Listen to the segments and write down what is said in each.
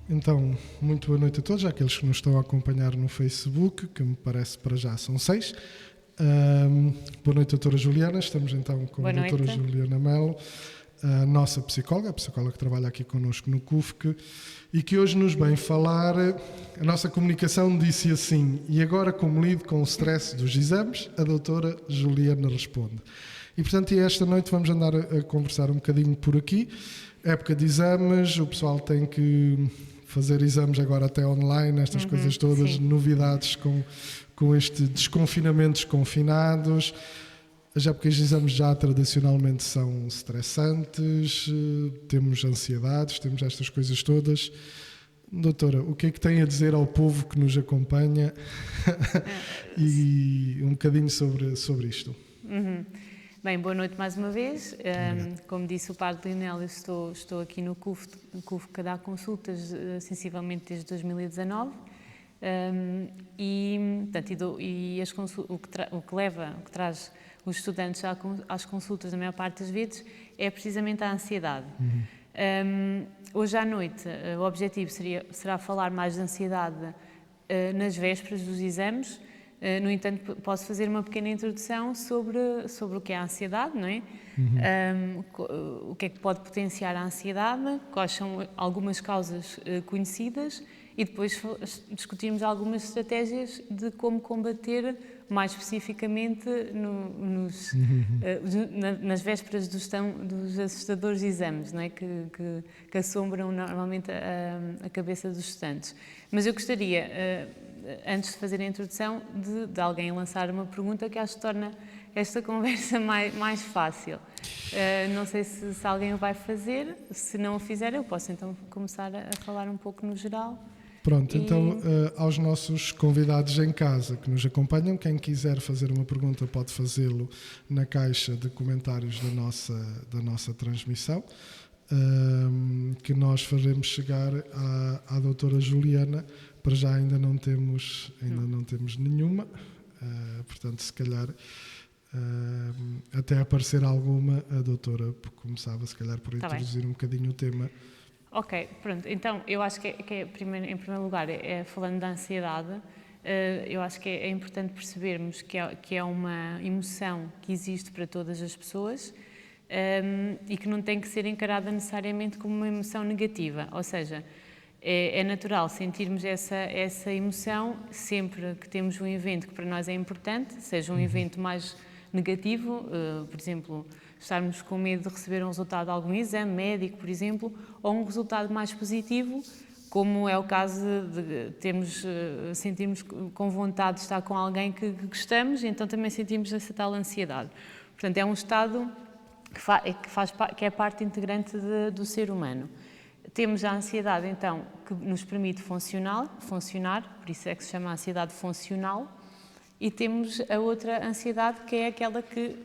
Então, muito boa noite a todos, àqueles que nos estão a acompanhar no Facebook, que me parece para já são 6. Boa noite, doutora Juliana. Estamos então com a doutora Juliana Melo, a nossa psicóloga, a psicóloga que trabalha aqui connosco no CUFC, e que hoje nos vem falar. A nossa comunicação disse assim: e agora, como lido com o stress dos exames, a doutora Juliana responde. E, portanto, esta noite vamos andar a conversar um bocadinho por aqui. Época de exames, o pessoal tem que fazer exames agora até online, estas coisas todas, sim. Novidades com este desconfinamentos confinados. As épocas de exames já tradicionalmente são estressantes, temos ansiedades, temos estas coisas todas. Doutora, o que é que tem a dizer ao povo que nos acompanha e um bocadinho sobre isto? Bem, boa noite mais uma vez. Como disse o Padre Lionel, eu estou aqui no CUFC a dar consultas sensivelmente desde 2019 o que traz os estudantes às consultas na maior parte das vezes é precisamente a ansiedade. Hoje à noite o objetivo será falar mais de ansiedade nas vésperas dos exames. No entanto, posso fazer uma pequena introdução sobre o que é a ansiedade, não é? O que é que pode potenciar a ansiedade, quais são algumas causas conhecidas e depois discutirmos algumas estratégias de como combater mais especificamente nas vésperas dos assustadores exames, não é? que assombram normalmente a cabeça dos estudantes. Mas eu gostaria, antes de fazer a introdução, de alguém lançar uma pergunta que acho que torna esta conversa mais fácil. Não sei se alguém o vai fazer, se não o fizer eu posso então começar a falar um pouco no geral. Pronto, então aos nossos convidados em casa que nos acompanham, quem quiser fazer uma pergunta pode fazê-lo na caixa de comentários da nossa transmissão, que nós faremos chegar à doutora Juliana. Para já ainda não temos nenhuma, portanto se calhar até aparecer alguma, a doutora começava se calhar por introduzir um bocadinho o tema. Ok, pronto. Então, eu acho que em primeiro lugar, falando da ansiedade, eu acho que é importante percebermos que é uma emoção que existe para todas as pessoas e que não tem que ser encarada necessariamente como uma emoção negativa. Ou seja, é natural sentirmos essa emoção sempre que temos um evento que para nós é importante, seja um evento mais negativo, por exemplo, estarmos com medo de receber um resultado de algum exame médico, por exemplo, ou um resultado mais positivo, como é o caso de sentirmos com vontade de estar com alguém que gostamos, então também sentimos essa tal ansiedade. Portanto, é um estado que é parte integrante do ser humano. Temos a ansiedade, então, que nos permite funcionar, por isso é que se chama ansiedade funcional, e temos a outra ansiedade que é aquela que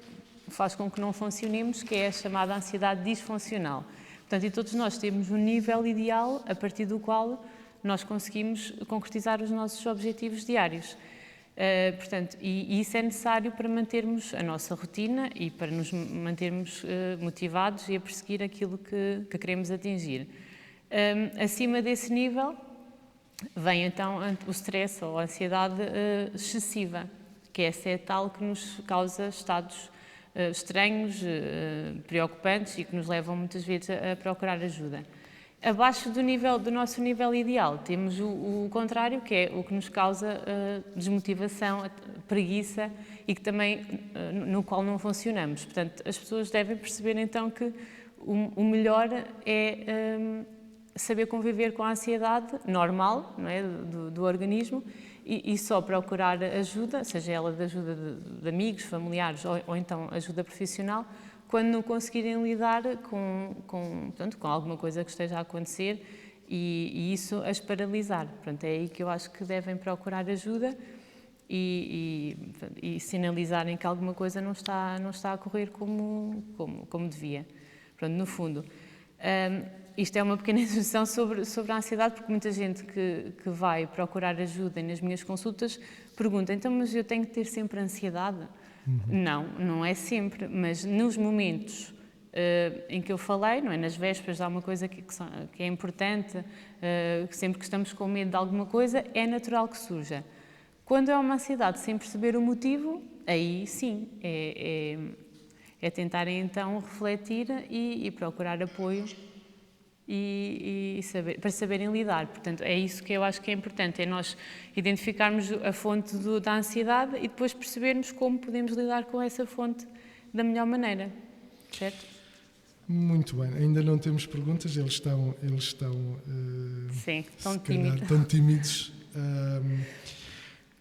faz com que não funcionemos, que é a chamada ansiedade disfuncional. Portanto, e todos nós temos um nível ideal a partir do qual nós conseguimos concretizar os nossos objetivos diários. Portanto, e isso é necessário para mantermos a nossa rotina e para nos mantermos motivados e a perseguir aquilo que queremos atingir. Acima desse nível vem então o stress ou a ansiedade excessiva, que essa é tal que nos causa estados estranhos, preocupantes e que nos levam muitas vezes a procurar ajuda. Abaixo do nosso nível ideal temos o contrário, que é o que nos causa desmotivação, preguiça e que também no qual não funcionamos. Portanto, as pessoas devem perceber então que o melhor é saber conviver com a ansiedade normal, não é, do organismo e só procurar ajuda, seja ela de ajuda de amigos, familiares ou então ajuda profissional, quando não conseguirem lidar com alguma coisa que esteja a acontecer e isso as paralisar. Portanto, é aí que eu acho que devem procurar ajuda e sinalizarem que alguma coisa não está a correr como devia. Portanto, no fundo, isto é uma pequena introdução sobre a ansiedade, porque muita gente que vai procurar ajuda nas minhas consultas pergunta, então, mas eu tenho que ter sempre ansiedade? Não é sempre, mas nos momentos em que eu falei, não é? Nas vésperas há uma coisa que é importante, que sempre que estamos com medo de alguma coisa, é natural que surja. Quando é uma ansiedade sem perceber o motivo, aí sim, é tentarem então refletir e procurar apoio para saberem lidar. Portanto, é isso que eu acho que é importante, é nós identificarmos a fonte da ansiedade e depois percebermos como podemos lidar com essa fonte da melhor maneira, certo? Muito bem, ainda não temos perguntas, eles estão sim, tão tímidos.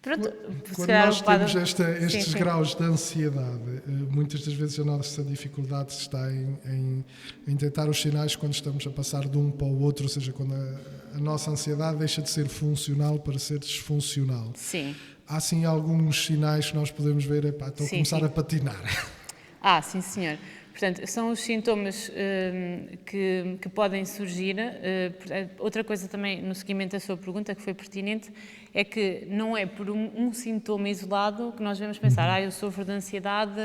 Pronto, quando nós temos estes graus de ansiedade, muitas das vezes a nossa dificuldade está em detectar os sinais quando estamos a passar de um para o outro, ou seja, quando a nossa ansiedade deixa de ser funcional para ser disfuncional. Sim. Há sim alguns sinais que nós podemos ver, estou a começar a patinar. Sim senhor. Portanto, são os sintomas que podem surgir. Outra coisa também, no seguimento da sua pergunta, que foi pertinente, é que não é por um sintoma isolado que nós vamos pensar, eu sofro de ansiedade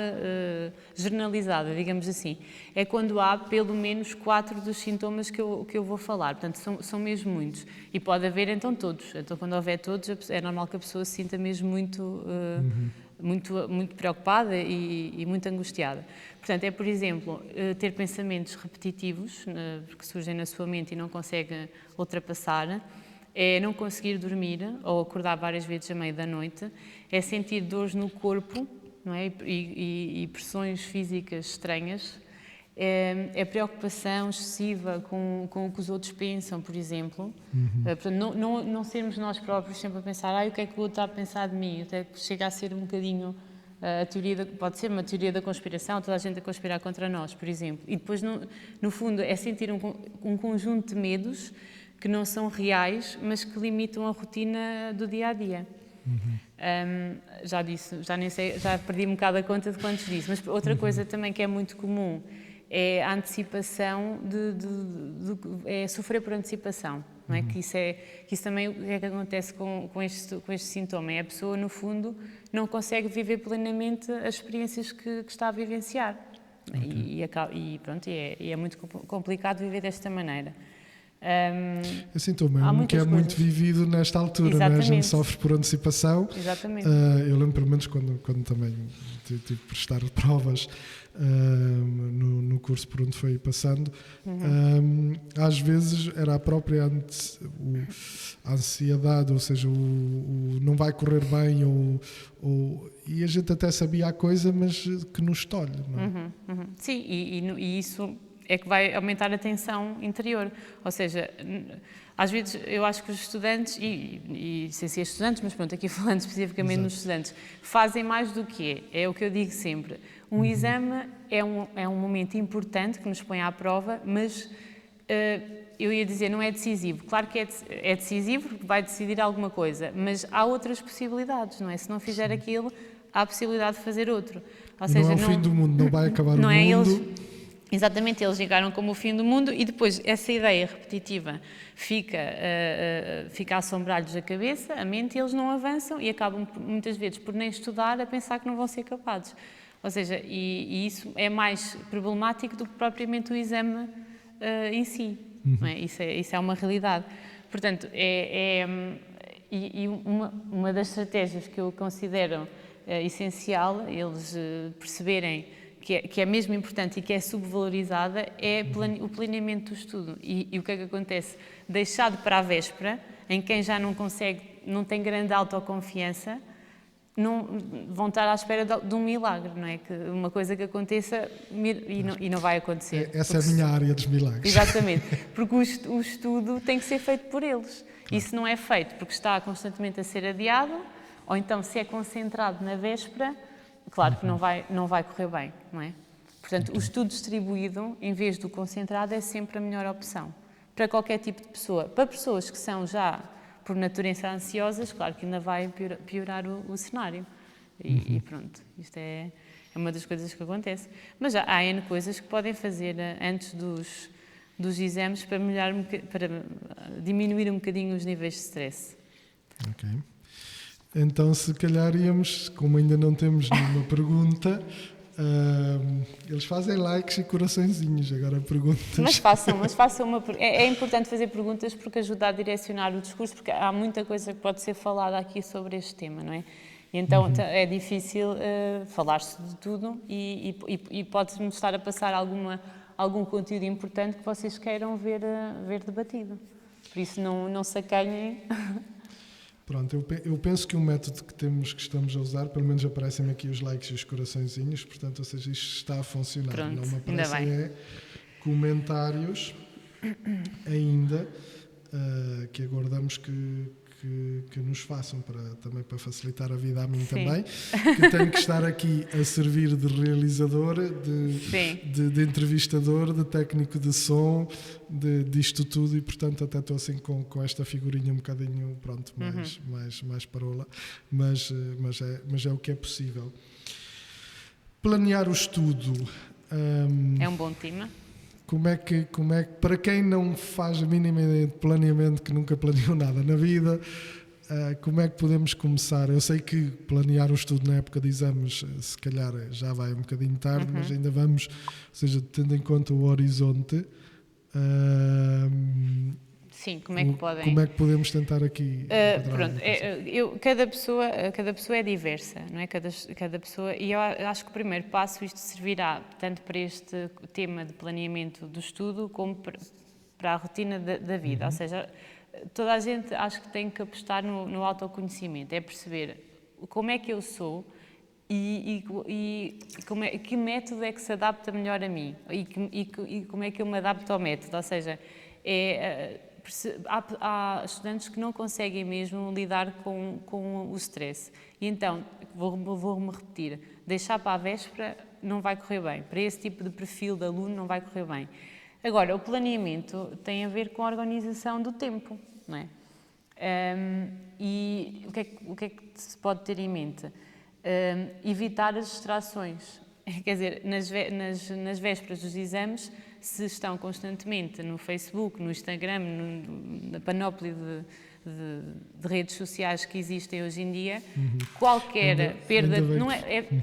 generalizada, digamos assim. É quando há pelo menos 4 dos sintomas que eu vou falar. Portanto, são mesmo muitos. E pode haver então todos. Então, quando houver todos, é normal que a pessoa se sinta mesmo muito preocupada e muito angustiada. Portanto, é, por exemplo, ter pensamentos repetitivos que surgem na sua mente e não consegue ultrapassar, é não conseguir dormir ou acordar várias vezes à meia da noite, é sentir dores no corpo, não é? E pressões físicas estranhas, é preocupação excessiva com o que os outros pensam, por exemplo. Portanto, não sermos nós próprios sempre a pensar o que é que o outro está a pensar de mim, até que chega a ser um bocadinho a teoria, pode ser uma teoria da conspiração, toda a gente a conspirar contra nós, por exemplo. E depois, no fundo, é sentir um conjunto de medos que não são reais, mas que limitam a rotina do dia-a-dia. Já disse, já perdi um bocado a conta de quantos disse, mas outra coisa também que é muito comum é a antecipação é sofrer por antecipação, não é? Que isso também o que é que acontece com este sintoma? É a pessoa, no fundo, não consegue viver plenamente as experiências que está a vivenciar. Okay. E é muito complicado viver desta maneira. É sintoma que é muito vivido nesta altura, não é? A gente sofre por antecipação. Exatamente. Eu lembro, pelo menos, quando também tive que prestar provas no curso por onde foi passando, às vezes era a própria ansiedade, ou seja, o não vai correr bem, e a gente até sabia a coisa, mas que nos tolhe, não é? Sim, e isso é que vai aumentar a tensão interior. Ou seja, às vezes eu acho que os estudantes, e sem ser estudantes, mas pronto, aqui falando especificamente nos estudantes, fazem mais do que é o que eu digo sempre. Um exame é um momento importante que nos põe à prova, mas eu ia dizer, não é decisivo. Claro que é decisivo porque vai decidir alguma coisa, mas há outras possibilidades, não é? Se não fizer aquilo, há a possibilidade de fazer outro. Ou seja, não é o fim do mundo, não vai acabar o mundo. Exatamente, eles ligaram como o fim do mundo e depois essa ideia repetitiva fica a assombrar-lhes a cabeça, a mente, e eles não avançam e acabam muitas vezes por nem estudar a pensar que não vão ser capazes. Ou seja, e isso é mais problemático do que propriamente o exame em si. Não é? Isso é uma realidade. Portanto, uma das estratégias que eu considero essencial, eles perceberem que é mesmo importante e que é subvalorizada, é o planeamento do estudo. E o que é que acontece? Deixado para a véspera, em quem já não tem grande autoconfiança, vão estar à espera de um milagre, não é? Que uma coisa que aconteça e não vai acontecer. Essa é a minha área dos milagres. Exatamente, porque o estudo tem que ser feito por eles. Claro. E se não é feito porque está constantemente a ser adiado, ou então se é concentrado na véspera, claro que não vai correr bem, não é? Portanto, o estudo distribuído, em vez do concentrado, é sempre a melhor opção. Para qualquer tipo de pessoa. Para pessoas que são já, por natureza, ansiosas, claro que ainda vai piorar o cenário. E pronto, isto é uma das coisas que acontece. Mas já há N coisas que podem fazer antes dos exames para diminuir um bocadinho os níveis de stress. Ok. Então, se calhar íamos, como ainda não temos nenhuma pergunta, Eles fazem likes e coraçõezinhos, agora perguntas. Mas façam uma pergunta. É importante fazer perguntas porque ajuda a direcionar o discurso, porque há muita coisa que pode ser falada aqui sobre este tema, não é? E então é difícil falar-se de tudo e pode-me estar a passar algum conteúdo importante que vocês queiram ver debatido. Por isso não se acanhem. Pronto, eu penso que o método que estamos a usar, pelo menos aparecem aqui os likes e os coraçõezinhos, portanto, ou seja, isto está a funcionar. Pronto, não me aparecem comentários ainda, que aguardamos que nos façam também para facilitar a vida a mim. Sim. Também, que tenho que estar aqui a servir de realizador, de entrevistador, de técnico de som, disto tudo, e portanto até estou assim com esta figurinha um bocadinho, pronto, mais parola, mas é o que é possível. Planear o estudo. É um bom tema. Como é que, para quem não faz a mínima ideia de planeamento, que nunca planeou nada na vida, como é que podemos começar? Eu sei que planear o estudo na época de exames, se calhar já vai um bocadinho tarde, mas ainda vamos, ou seja, tendo em conta o horizonte. Sim, como é que podem... Como é que podemos tentar aqui... Pronto, cada pessoa é diversa, não é? Cada pessoa... E eu acho que o primeiro passo, isto servirá tanto para este tema de planeamento do estudo, como para a rotina da vida. Ou seja, toda a gente acho que tem que apostar no autoconhecimento, é perceber como é que eu sou e que método é que se adapta melhor a mim e como é que eu me adapto ao método. Ou seja, há estudantes que não conseguem mesmo lidar com o stress. E então, vou-me repetir, deixar para a véspera não vai correr bem. Para esse tipo de perfil de aluno não vai correr bem. Agora, o planeamento tem a ver com a organização do tempo, não é? E o que é que se pode ter em mente? Evitar as distrações. Quer dizer, nas vésperas dos exames, se estão constantemente no Facebook, no Instagram, na panóplia de redes sociais que existem hoje em dia, qualquer perda,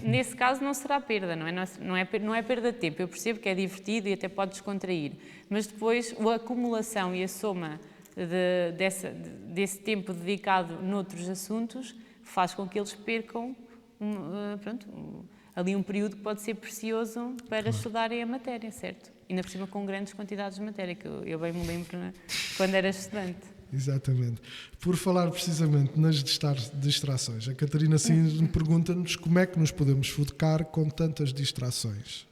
nesse caso não será perda, não é perda de tempo. Eu percebo que é divertido e até pode descontrair, mas depois a acumulação e a soma desse tempo dedicado noutros assuntos faz com que eles percam ali um período que pode ser precioso para estudarem a matéria, certo? Ainda por cima com grandes quantidades de matéria, que eu bem me lembro quando era estudante. Exatamente. Por falar precisamente nas distrações, a Catarina Sines pergunta-nos como é que nos podemos focar com tantas distrações.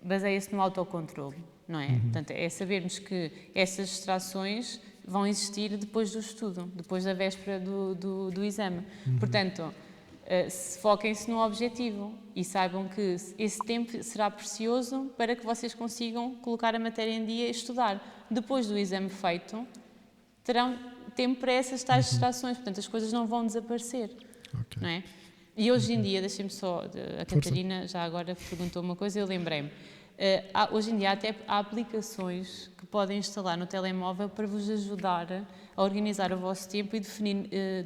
Baseia-se no autocontrole, não é? Portanto, é sabermos que essas distrações vão existir depois do estudo, depois da véspera do exame. Portanto, foquem-se no objetivo e saibam que esse tempo será precioso para que vocês consigam colocar a matéria em dia e estudar. Depois do exame feito, terão tempo para essas tais distrações, portanto as coisas não vão desaparecer, não é? E hoje em dia, deixem-me só, a Catarina já agora perguntou uma coisa e eu lembrei-me. Hoje em dia até há aplicações que podem instalar no telemóvel para vos ajudar a organizar o vosso tempo e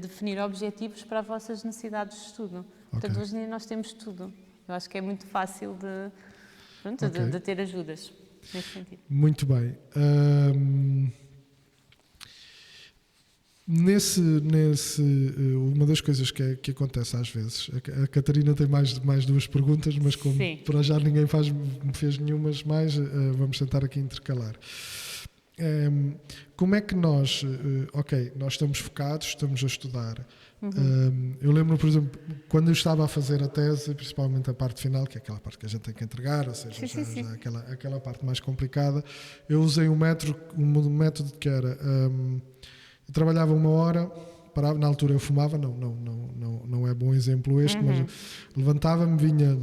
definir objetivos para as vossas necessidades de estudo. Portanto, hoje em dia nós temos tudo. Eu acho que é muito fácil de ter ajudas nesse sentido. Muito bem. Uma das coisas que acontece às vezes, a Catarina tem mais duas perguntas, mas como para já ninguém me fez nenhumas mais, vamos tentar aqui intercalar. Como é que nós estamos focados, estamos a estudar. Eu lembro, por exemplo, quando eu estava a fazer a tese, principalmente a parte final, que é aquela parte que a gente tem que entregar, ou seja, já aquela parte mais complicada, eu usei um método que era... eu trabalhava 1 hora, parava, na altura eu fumava, não é bom exemplo este, mas levantava-me, vinha,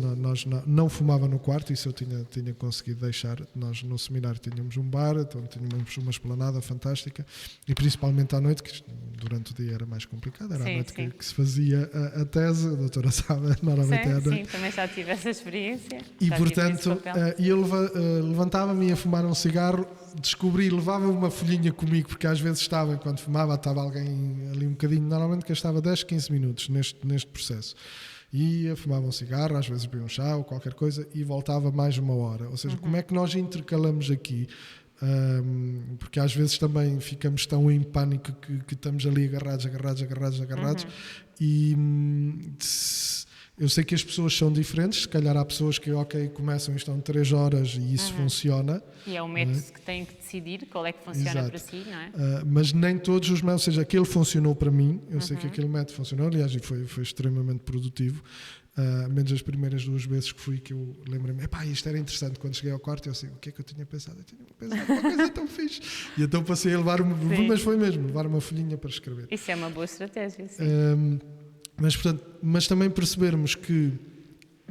não fumava no quarto, isso eu tinha conseguido deixar. Nós no seminário tínhamos um bar, então tínhamos uma esplanada fantástica, e principalmente à noite, que durante o dia era mais complicado, era à noite que se fazia a tese, a doutora sabe, normalmente era. Sim, também já tive essa experiência. E portanto, eu levantava-me e ia fumar um cigarro, levava uma folhinha comigo, porque às vezes quando fumava estava alguém ali um bocadinho, normalmente que estava 10, 15 minutos neste processo. Ia, fumava um cigarro, às vezes bebia um chá ou qualquer coisa e voltava mais uma hora. Ou seja, como é que nós intercalamos aqui? Porque às vezes também ficamos tão em pânico que estamos ali agarrados e eu sei que as pessoas são diferentes, se calhar há pessoas que começam e estão 3 horas e isso funciona. E é o método que tem que decidir qual é que funciona para si, não é? Mas nem todos os métodos, ou seja, aquele funcionou para mim, eu sei que aquele método funcionou, aliás, e foi extremamente produtivo. Menos as primeiras 2 vezes que fui, que eu lembrei-me, isto era interessante. Quando cheguei ao quarto, eu sei, o que é que eu tinha pensado? Eu tinha pensado uma coisa tão fixe. E então passei a mas foi mesmo, levar uma folhinha para escrever. Isso é uma boa estratégia, sim. Mas também percebermos que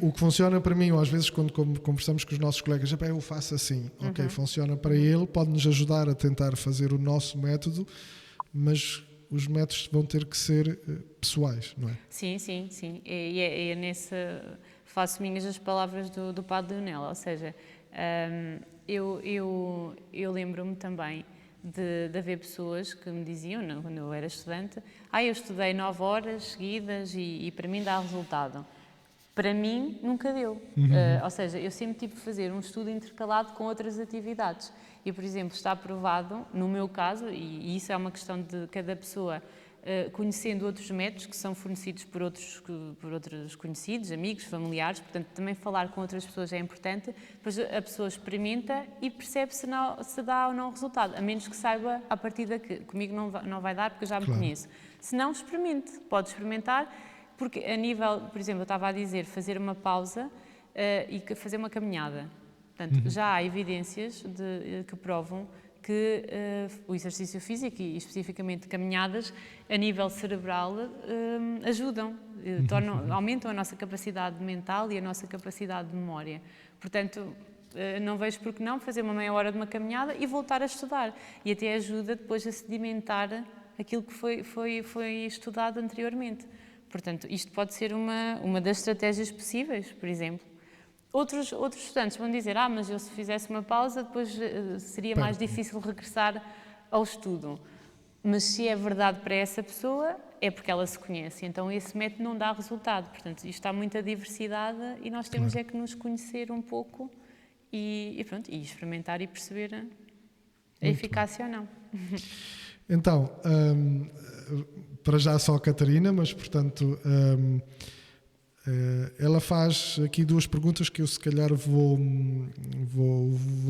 o que funciona para mim, ou às vezes quando conversamos com os nossos colegas, eu faço assim, ok, funciona para ele, pode-nos ajudar a tentar fazer o nosso método, mas os métodos vão ter que ser pessoais, não é? Sim. E é nesse... Faço minhas as palavras do Padre Leonel, ou seja, eu lembro-me também de haver pessoas que me diziam, quando eu era estudante, eu estudei 9 horas seguidas e para mim dá resultado. Para mim, nunca deu. Ou seja, eu sempre tive que fazer um estudo intercalado com outras atividades. E, por exemplo, está provado, no meu caso, e isso é uma questão de cada pessoa, conhecendo outros métodos que são fornecidos por outros conhecidos, amigos, familiares, portanto, também falar com outras pessoas é importante, depois a pessoa experimenta e percebe se dá ou não resultado, a menos que saiba à partida que comigo não vai dar porque eu já me conheço. Se não, experimente, pode experimentar, porque a nível, por exemplo, eu estava a dizer, fazer uma pausa e fazer uma caminhada. Portanto, já há evidências que provam que o exercício físico e especificamente caminhadas a nível cerebral ajudam, aumentam a nossa capacidade mental e a nossa capacidade de memória. Portanto, não vejo por que não fazer uma meia hora de uma caminhada e voltar a estudar. E até ajuda depois a sedimentar aquilo que foi estudado anteriormente. Portanto, isto pode ser uma das estratégias possíveis, por exemplo. Outros estudantes vão dizer, mas eu se fizesse uma pausa, depois seria mais difícil regressar ao estudo. Mas se é verdade para essa pessoa, é porque ela se conhece. Então esse método não dá resultado. Portanto, isto há muita diversidade e nós temos é que nos conhecer um pouco e experimentar e perceber a eficácia ou não. Então, para já só a Catarina, mas portanto ela faz aqui 2 perguntas que eu se calhar vou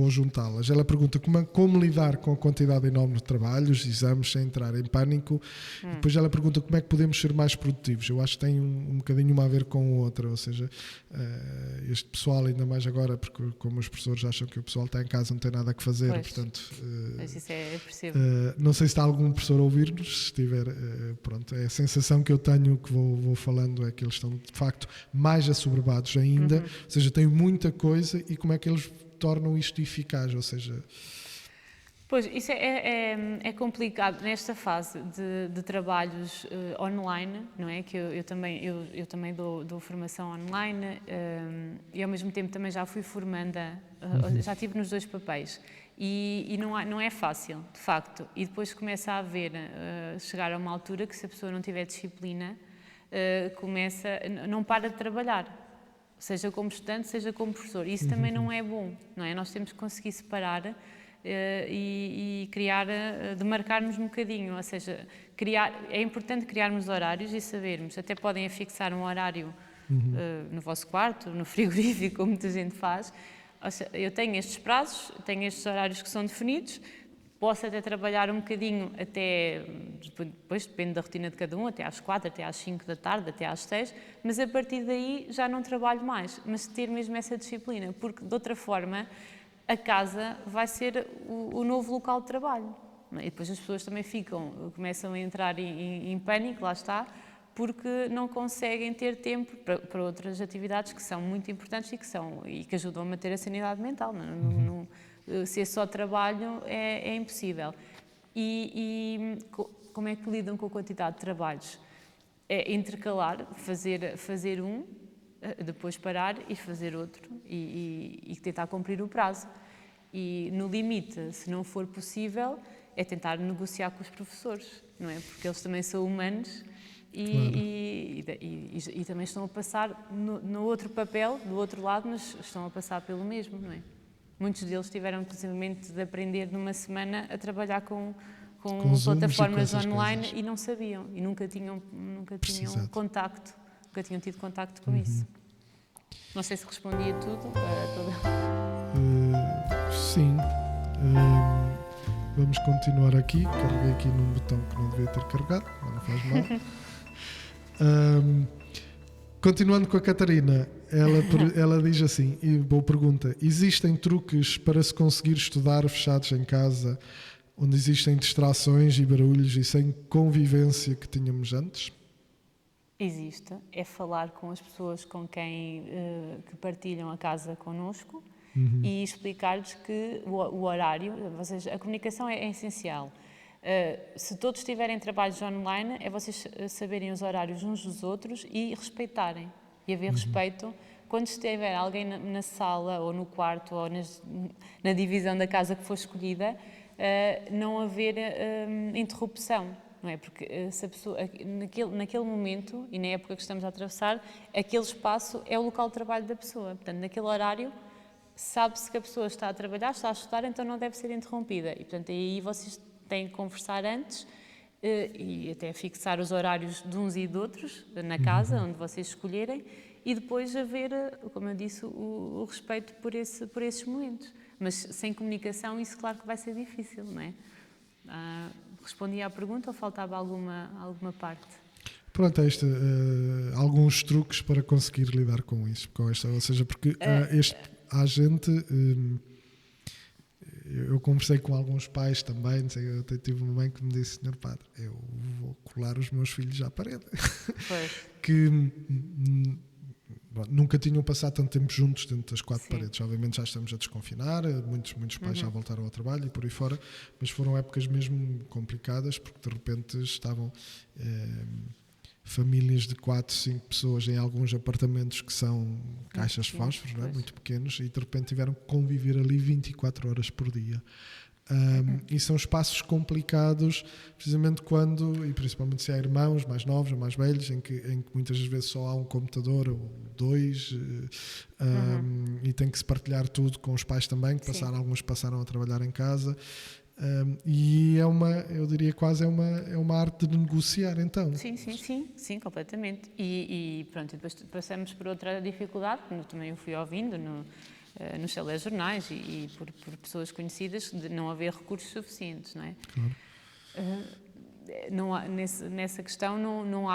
juntá-las. Ela pergunta como lidar com a quantidade enorme de trabalhos, exames, sem entrar em pânico. Depois ela pergunta como é que podemos ser mais produtivos. Eu acho que tem um bocadinho uma a ver com outra, ou seja, este pessoal, ainda mais agora, porque como os professores acham que o pessoal está em casa não tem nada a fazer, portanto... Mas isso é percebo. Não sei se está algum professor a ouvir-nos, se estiver, pronto, é a sensação que eu tenho que vou falando, é que eles estão de facto mais assoberbados ainda, ou seja, têm muita coisa e como é que eles tornam isto eficaz, ou seja... Pois, isso é complicado nesta fase de trabalhos online, não é? Que eu também dou formação online e ao mesmo tempo também já fui formanda, já estive nos 2 papéis e não é fácil, de facto, e depois começa a chegar a uma altura que se a pessoa não tiver disciplina, não para de trabalhar, seja como estudante, seja como professor. Isso também não é bom, não é? Nós temos que conseguir separar e criar, demarcarmos um bocadinho, ou seja, é importante criarmos horários e sabermos, até podem fixar um horário no vosso quarto, no frigorífico, como muita gente faz. Ou seja, eu tenho estes prazos, tenho estes horários que são definidos, posso até trabalhar um bocadinho depois depende da rotina de cada um, até às 4, até às 5 da tarde, até às 6, mas a partir daí já não trabalho mais, mas ter mesmo essa disciplina, porque de outra forma a casa vai ser o novo local de trabalho. E depois as pessoas também começam a entrar em pânico, lá está, porque não conseguem ter tempo para outras atividades que são muito importantes e que ajudam a manter a sanidade mental. Se é só trabalho, é impossível. E como é que lidam com a quantidade de trabalhos? É intercalar, fazer um, depois parar e fazer outro e tentar cumprir o prazo. E no limite, se não for possível, é tentar negociar com os professores, não é? Porque eles também são humanos E também estão a passar no outro papel, do outro lado, mas estão a passar pelo mesmo, não é? Muitos deles tiveram, precisamente, de aprender numa semana a trabalhar com plataformas online e não sabiam, e nunca tinham contacto, nunca tinham tido contacto com isso. Não sei se respondi a tudo. Sim. Vamos continuar aqui. Carreguei aqui num botão que não devia ter carregado, mas não faz mal. Continuando com a Catarina, ela diz assim, e boa pergunta: existem truques para se conseguir estudar fechados em casa, onde existem distrações e barulhos e sem convivência que tínhamos antes? Existe. É falar com as pessoas com quem que partilham a casa connosco e explicar-lhes que o horário, ou seja, a comunicação é essencial. Se todos tiverem trabalhos online, é vocês saberem os horários uns dos outros e respeitarem. E haver respeito. Quando estiver alguém na sala ou no quarto ou na divisão da casa que for escolhida, não haver interrupção. Não é? Porque se a pessoa, naquele momento e na época que estamos a atravessar, aquele espaço é o local de trabalho da pessoa. Portanto, naquele horário, sabe-se que a pessoa está a trabalhar, está a estudar, então não deve ser interrompida. E, portanto, aí vocês têm que conversar antes e até fixar os horários de uns e de outros na casa, onde vocês escolherem, e depois haver, como eu disse, o respeito por esses momentos. Mas sem comunicação, isso claro que vai ser difícil, não é? Respondi à pergunta ou faltava alguma parte? Pronto, alguns truques para conseguir lidar com isso. Ou seja, porque há gente... eu conversei com alguns pais também, eu tive uma mãe que me disse: Senhor Padre, eu vou colar os meus filhos à parede. Que nunca tinham passado tanto tempo juntos dentro das quatro paredes. Obviamente já estamos a desconfinar, muitos pais já voltaram ao trabalho e por aí fora, mas foram épocas mesmo complicadas, porque de repente estavam famílias de 4, 5 pessoas em alguns apartamentos que são caixas de fósforos, não é? Muito pequenos, e de repente tiveram que conviver ali 24 horas por dia. E são espaços complicados, precisamente quando, e principalmente se há irmãos mais novos ou mais velhos, em que muitas vezes só há um computador ou dois, e tem que se partilhar tudo com os pais também, que alguns passaram a trabalhar em casa. E eu diria quase é uma arte de negociar, então. Sim, completamente. E pronto, depois passamos por outra dificuldade, que também eu fui ouvindo nos telejornais e por pessoas conhecidas, de não haver recursos suficientes, não é? Claro. Nessa questão não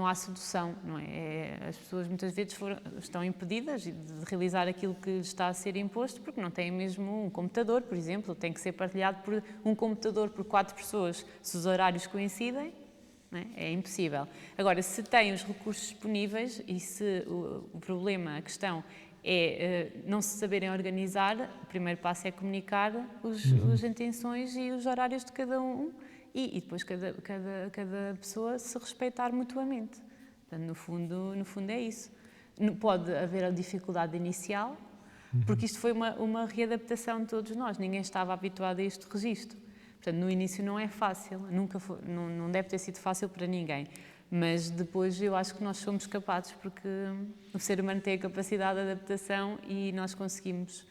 há solução, não é? As pessoas muitas vezes estão impedidas de realizar aquilo que lhes está a ser imposto porque não têm mesmo um computador, por exemplo, tem que ser partilhado por um computador por 4 pessoas, se os horários coincidem, não é? É impossível. Agora, se têm os recursos disponíveis e se o problema, a questão é não se saberem organizar, o primeiro passo é comunicar as intenções e os horários de cada um e depois cada pessoa se respeitar mutuamente. Portanto, no fundo é isso. Pode haver a dificuldade inicial, porque isto foi uma readaptação de todos nós, ninguém estava habituado a este registro. Portanto, no início não é fácil, nunca foi, não deve ter sido fácil para ninguém. Mas depois eu acho que nós somos capazes, porque o ser humano tem a capacidade de adaptação e nós conseguimos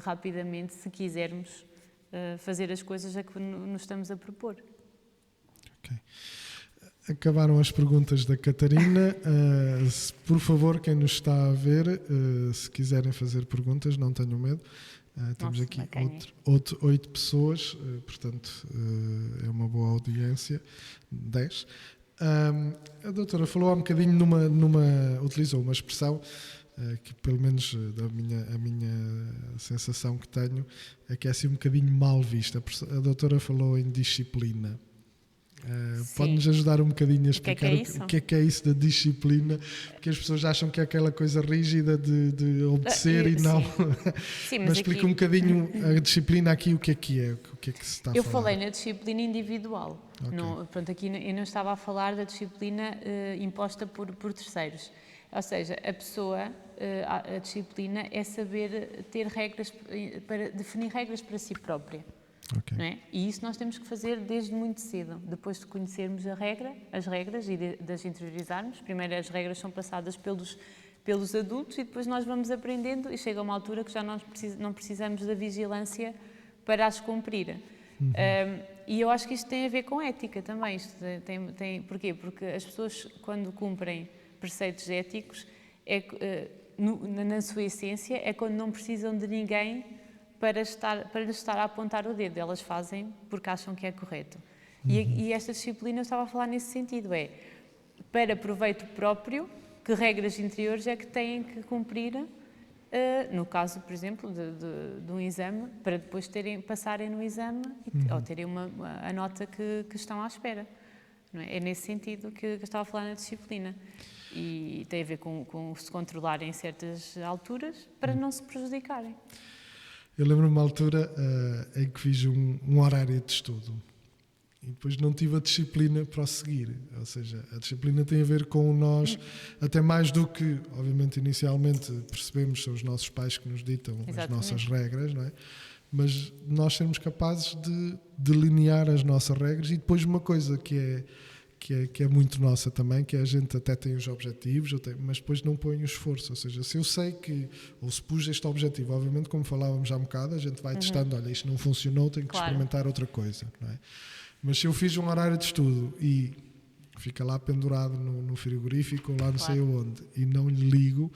rapidamente, se quisermos, fazer as coisas a que nos estamos a propor. Ok. Acabaram as perguntas da Catarina. Por favor, quem nos está a ver, se quiserem fazer perguntas, não tenham medo. Temos aqui 8 pessoas, portanto é uma boa audiência. 10. A doutora falou há um bocadinho utilizou uma expressão que pelo menos a minha sensação que tenho é que é assim um bocadinho mal vista. A doutora falou em disciplina. Pode-nos ajudar um bocadinho a explicar o que é isso da disciplina, porque as pessoas acham que é aquela coisa rígida de obedecer e não. Sim, mas explica um bocadinho a disciplina aqui, o que é, o que se está a falar. Eu falei na disciplina individual. Okay. Aqui eu não estava a falar da disciplina imposta por terceiros. Ou seja, a pessoa, a disciplina é saber ter regras, definir regras para si própria. Não é? E isso nós temos que fazer desde muito cedo, depois de conhecermos as regras e de as interiorizarmos. Primeiro as regras são passadas pelos adultos e depois nós vamos aprendendo e chega uma altura que já não precisamos da vigilância para as cumprir. E eu acho que isto tem a ver com ética também. Porquê? Porque as pessoas, quando cumprem preceitos éticos, na sua essência, é quando não precisam de ninguém para lhes estar a apontar o dedo. Elas fazem porque acham que é correto. E esta disciplina, eu estava a falar nesse sentido, para proveito próprio, que regras interiores é que têm que cumprir, no caso, por exemplo, de um exame, para depois passarem no exame ou terem a nota que estão à espera. Não é? É nesse sentido que eu estava a falar na disciplina. E tem a ver com se controlarem em certas alturas para não se prejudicarem. Eu lembro-me de uma altura em que fiz um horário de estudo e depois não tive a disciplina para o seguir. Ou seja, a disciplina tem a ver com nós, até mais do que, obviamente, inicialmente percebemos, são os nossos pais que nos ditam as nossas regras, não é? Mas nós sermos capazes de delinear as nossas regras e depois uma coisa que é muito nossa também, que a gente até tem os objetivos, mas depois não põe o esforço. Ou seja, se eu sei ou se pus este objetivo, obviamente, como falávamos já um bocado, a gente vai testando, olha, isto não funcionou, tenho que experimentar outra coisa, não é? Mas se eu fiz um horário de estudo e fica lá pendurado no frigorífico ou lá não sei onde e não lhe ligo,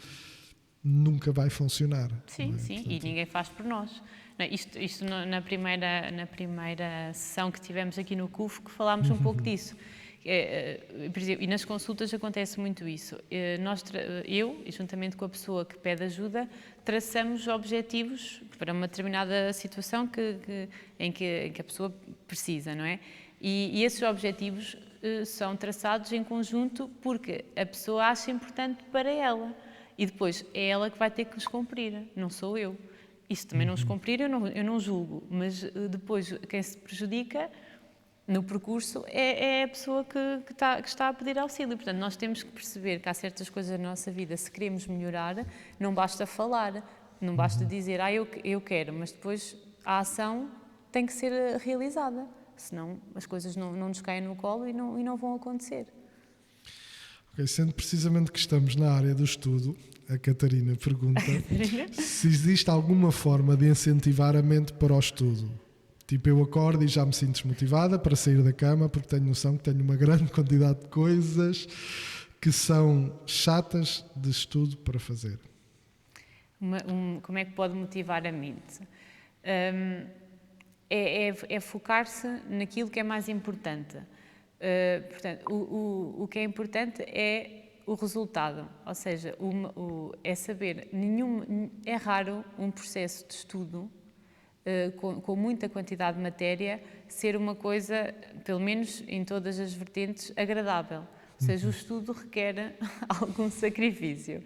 nunca vai funcionar. Sim, Portanto, e ninguém faz por nós. Isto na primeira sessão que tivemos aqui no CUF, que falámos um pouco disso. Por exemplo, e nas consultas acontece muito isso. Eu, juntamente com a pessoa que pede ajuda, traçamos objetivos para uma determinada situação em que a pessoa precisa, não é? E esses objetivos são traçados em conjunto porque a pessoa acha importante para ela. E depois é ela que vai ter que os cumprir, não sou eu. E se também não os cumprir, eu não julgo. Mas depois quem se prejudica no percurso é a pessoa que está a pedir auxílio. Portanto, nós temos que perceber que há certas coisas na nossa vida, se queremos melhorar, não basta falar, não basta dizer, eu quero, mas depois a ação tem que ser realizada, senão as coisas não nos caem no colo e não vão acontecer. Ok, sendo precisamente que estamos na área do estudo, a Catarina pergunta se existe alguma forma de incentivar a mente para o estudo. Tipo, eu acordo e já me sinto desmotivada para sair da cama porque tenho noção que tenho uma grande quantidade de coisas que são chatas de estudo para fazer. Como é que pode motivar a mente? É focar-se naquilo que é mais importante. Portanto, o que é importante é o resultado, ou seja, é saber, é raro um processo de estudo com muita quantidade de matéria ser uma coisa, pelo menos em todas as vertentes, agradável. Ou seja, o estudo requer algum sacrifício.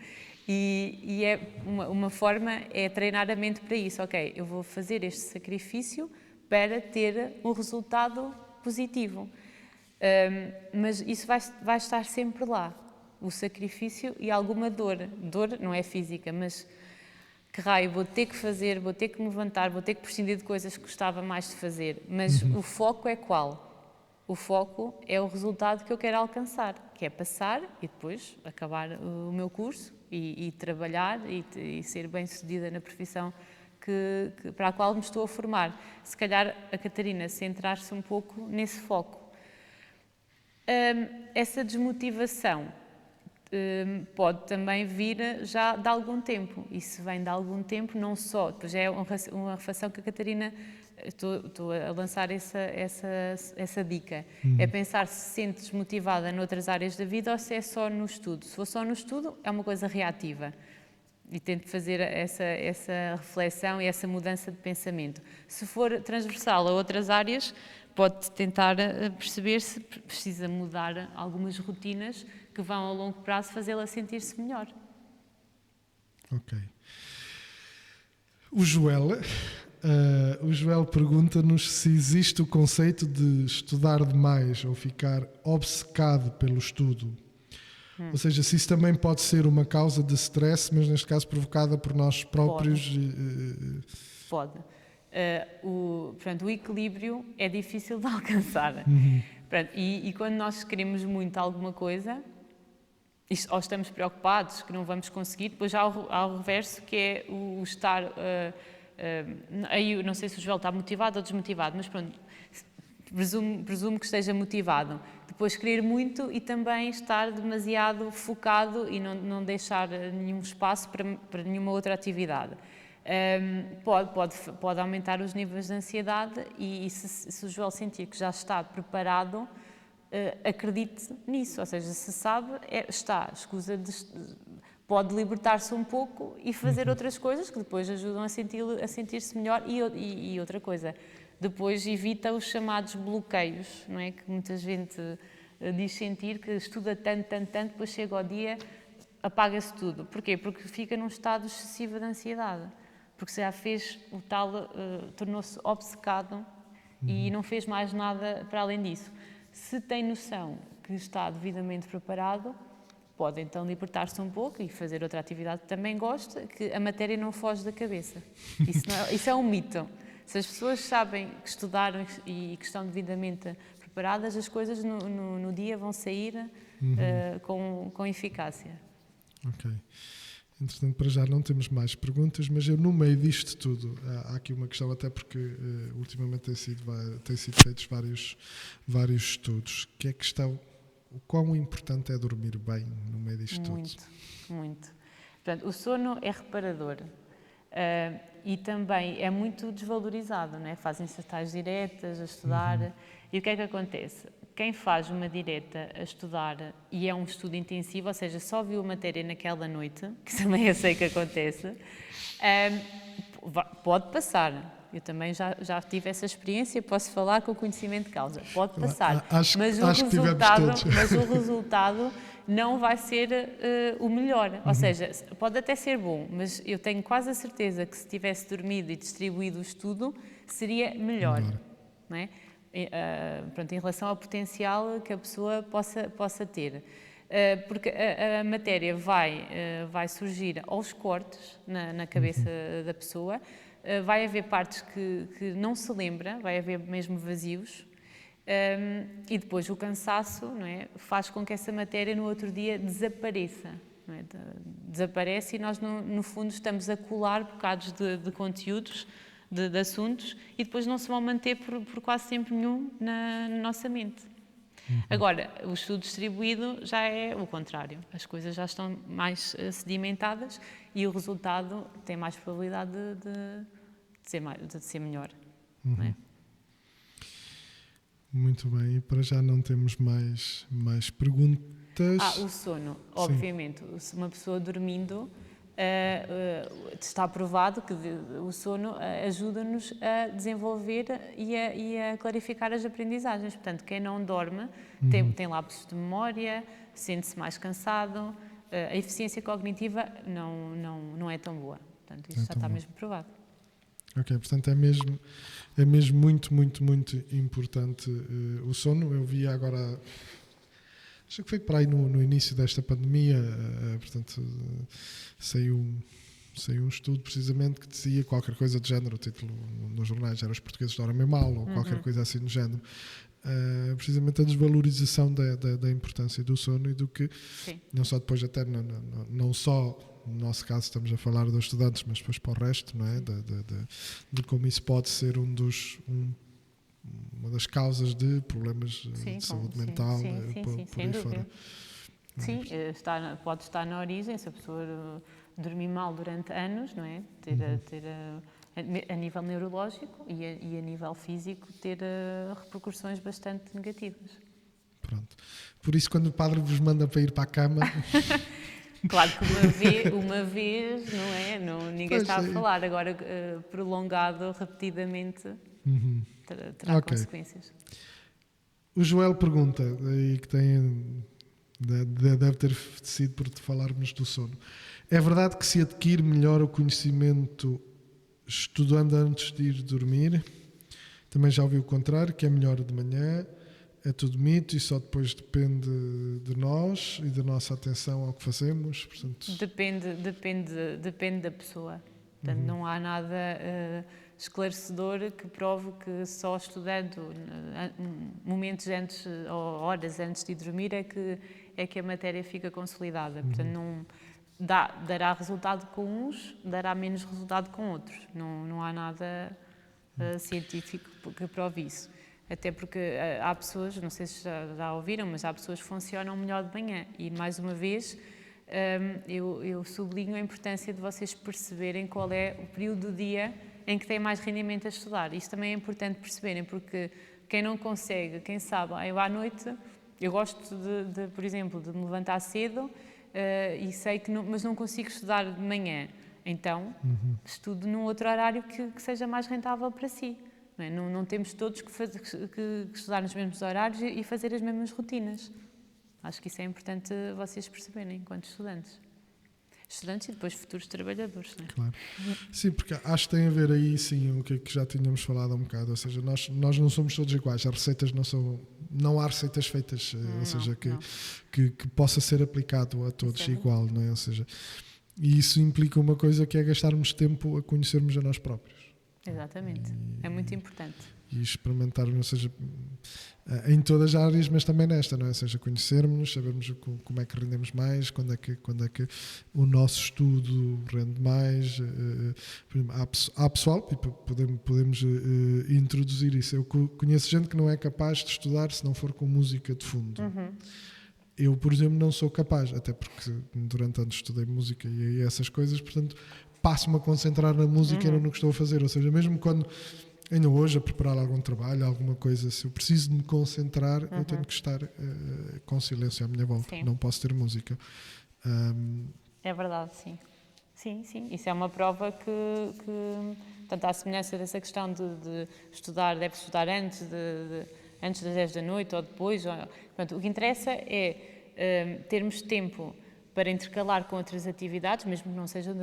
E é uma forma é treinar a mente para isso. Ok, eu vou fazer este sacrifício para ter um resultado positivo. Mas isso vai estar sempre lá. O sacrifício e alguma dor. Dor não é física, mas que raio, vou ter que fazer, vou ter que me levantar, vou ter que prescindir de coisas que gostava mais de fazer. Mas o foco é qual? O foco é o resultado que eu quero alcançar, que é passar e depois acabar o meu curso e trabalhar e ser bem-sucedida na profissão para a qual me estou a formar. Se calhar a Catarina centrar-se um pouco nesse foco. Essa desmotivação pode também vir já de algum tempo, e se vem de algum tempo, não só, depois é uma reflexão que a Catarina, estou a lançar essa dica, é pensar se sente desmotivada noutras áreas da vida ou se é só no estudo. Se for só no estudo, é uma coisa reativa, e tento fazer essa reflexão e essa mudança de pensamento. Se for transversal a outras áreas, pode tentar perceber se precisa mudar algumas rotinas que vão a longo prazo fazê-la sentir-se melhor. Ok. O Joel pergunta-nos se existe o conceito de estudar demais ou ficar obcecado pelo estudo. Ou seja, se isso também pode ser uma causa de stress, mas neste caso provocada por nós próprios. Pode. o equilíbrio é difícil de alcançar. Pronto, e quando nós queremos muito alguma coisa, ou estamos preocupados que não vamos conseguir, depois há o reverso, que é o estar... aí eu não sei se o Joel está motivado ou desmotivado, mas pronto, presumo que esteja motivado. Depois querer muito e também estar demasiado focado e não deixar nenhum espaço para nenhuma outra atividade. Pode aumentar os níveis de ansiedade e se o Joel sentir que já está preparado, acredite nisso, ou seja, se sabe, pode libertar-se um pouco e fazer outras coisas que depois ajudam a sentir-se melhor e outra coisa, depois evita os chamados bloqueios, não é? Que muita gente diz sentir, que estuda tanto, depois chega ao dia, apaga-se tudo. Porquê? Porque fica num estado excessivo de ansiedade, porque já fez o tal, tornou-se obcecado e não fez mais nada para além disso. Se tem noção que está devidamente preparado, pode então libertar-se um pouco e fazer outra atividade que também gosta, que a matéria não foge da cabeça. Isso é um mito. Se as pessoas sabem que estudaram e que estão devidamente preparadas, as coisas no dia vão sair com eficácia. Ok. Entretanto, para já não temos mais perguntas, mas eu, no meio disto tudo, há aqui uma questão, até porque ultimamente têm sido feitos vários estudos, que é a questão: o quão importante é dormir bem no meio disto tudo? Muito. Portanto, o sono é reparador e também é muito desvalorizado, não é? Fazem-se tais diretas a estudar e o que é que acontece? Quem faz uma direta a estudar e é um estudo intensivo, ou seja, só viu a matéria naquela noite, que também eu sei que acontece, pode passar. Eu também já tive essa experiência, posso falar com o conhecimento de causa. Pode passar, mas o resultado não vai ser o melhor. Ou seja, pode até ser bom, mas eu tenho quase a certeza que se tivesse dormido e distribuído o estudo, seria melhor. Não é? Em relação ao potencial que a pessoa possa ter. Porque a matéria vai surgir aos cortes na cabeça da pessoa, vai haver partes que não se lembra, vai haver mesmo vazios, e depois o cansaço, não é, faz com que essa matéria no outro dia desapareça. Não é? Desaparece e nós, no fundo, estamos a colar bocados de conteúdos, de assuntos, e depois não se vão manter por quase tempo nenhum na nossa mente. Agora, o estudo distribuído já é o contrário. As coisas já estão mais sedimentadas e o resultado tem mais probabilidade de ser melhor. Não é? Muito bem, e para já não temos mais perguntas. O sono. Obviamente, se uma pessoa dormindo, está provado que o sono ajuda-nos a desenvolver e a clarificar as aprendizagens. Portanto, quem não dorme tem lapsos de memória, sente-se mais cansado, a eficiência cognitiva não é tão boa. Portanto, isso já está mesmo provado. Ok, portanto é mesmo muito, muito, muito importante o sono. Eu vi agora, acho que foi para aí no início desta pandemia, portanto, saiu um estudo precisamente que dizia qualquer coisa do género, o título nos jornais era "Os portugueses dormem mal", ou qualquer coisa assim do género. Precisamente a desvalorização da importância do sono e do que, não só depois até, não só no nosso caso estamos a falar dos estudantes, mas depois para o resto, não é? De como isso pode ser uma das causas de problemas de saúde mental, por aí fora. Sim, pode estar na origem, se a pessoa dormir mal durante anos, não é? Ter a nível neurológico e a nível físico, ter repercussões bastante negativas. Pronto. Por isso, quando o padre vos manda para ir para a cama... Claro que uma vez, não é? Ninguém está a falar. Agora, prolongado, repetidamente, terá consequências. O Joel pergunta, e que deve ter sido por te falarmos do sono. É verdade que se adquire melhor o conhecimento estudando antes de ir dormir? Também já ouvi o contrário, que é melhor de manhã. É tudo mito e só depois depende de nós e da nossa atenção ao que fazemos. Portanto... Depende da pessoa. Portanto, não há nada esclarecedor que prove que só estudando momentos antes ou horas antes de dormir é que a matéria fica consolidada. Portanto, não dará resultado com uns, dará menos resultado com outros. Não há nada científico que prove isso. Até porque há pessoas, não sei se já ouviram, mas há pessoas que funcionam melhor de manhã. E, mais uma vez, eu sublinho a importância de vocês perceberem qual é o período do dia em que têm mais rendimento a estudar. Isto também é importante perceberem, porque quem não consegue, quem sabe, eu à noite, eu gosto por exemplo, de me levantar cedo e sei que mas não consigo estudar de manhã. Então, estudo num outro horário que seja mais rentável para si. Não temos todos que estudar nos mesmos horários e fazer as mesmas rotinas. Acho que isso é importante vocês perceberem, enquanto estudantes. Estudantes e depois futuros trabalhadores, não é? Claro. Sim, porque acho que tem a ver aí, sim, o que já tínhamos falado há um bocado, ou seja, nós não somos todos iguais, as receitas não há receitas feitas, ou seja, que possa ser aplicado a todos igual, não é? Ou seja, e isso implica uma coisa que é gastarmos tempo a conhecermos a nós próprios. Exatamente, é muito importante. E experimentarmos, ou seja, em todas as áreas, mas também nesta, não é? Ou seja, conhecermos, sabermos como é que rendemos mais, quando é que o nosso estudo rende mais. Há pessoal, e podemos introduzir isso. Eu conheço gente que não é capaz de estudar se não for com música de fundo. Eu, por exemplo, não sou capaz, até porque durante anos estudei música e essas coisas, portanto, passo-me a concentrar na música e no que estou a fazer. Ou seja, mesmo quando, ainda hoje, a preparar algum trabalho, alguma coisa, se eu preciso de me concentrar, eu tenho que estar com silêncio à minha volta. Sim. Não posso ter música. É verdade, sim. Sim. Isso é uma prova que portanto, à semelhança dessa questão de estudar, deve estudar antes das 10 da noite ou depois. Portanto, o que interessa é termos tempo para intercalar com outras atividades, mesmo que não sejam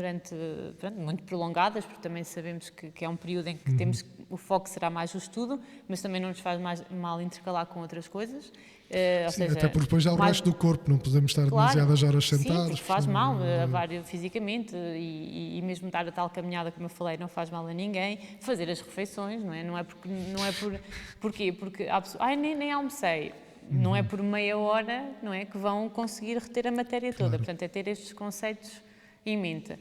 muito prolongadas, porque também sabemos que é um período em que o foco será mais o estudo, mas também não nos faz mal intercalar com outras coisas. Ou seja, até porque depois há o resto do corpo, não podemos estar demasiadas horas sentados. Sim, faz mal fisicamente e mesmo dar a tal caminhada, como eu falei, não faz mal a ninguém. Fazer as refeições, não é? Porquê? Porque há pessoas, nem almocei. Não é por meia hora, não é, que vão conseguir reter a matéria toda. Claro. Portanto, é ter estes conceitos em mente.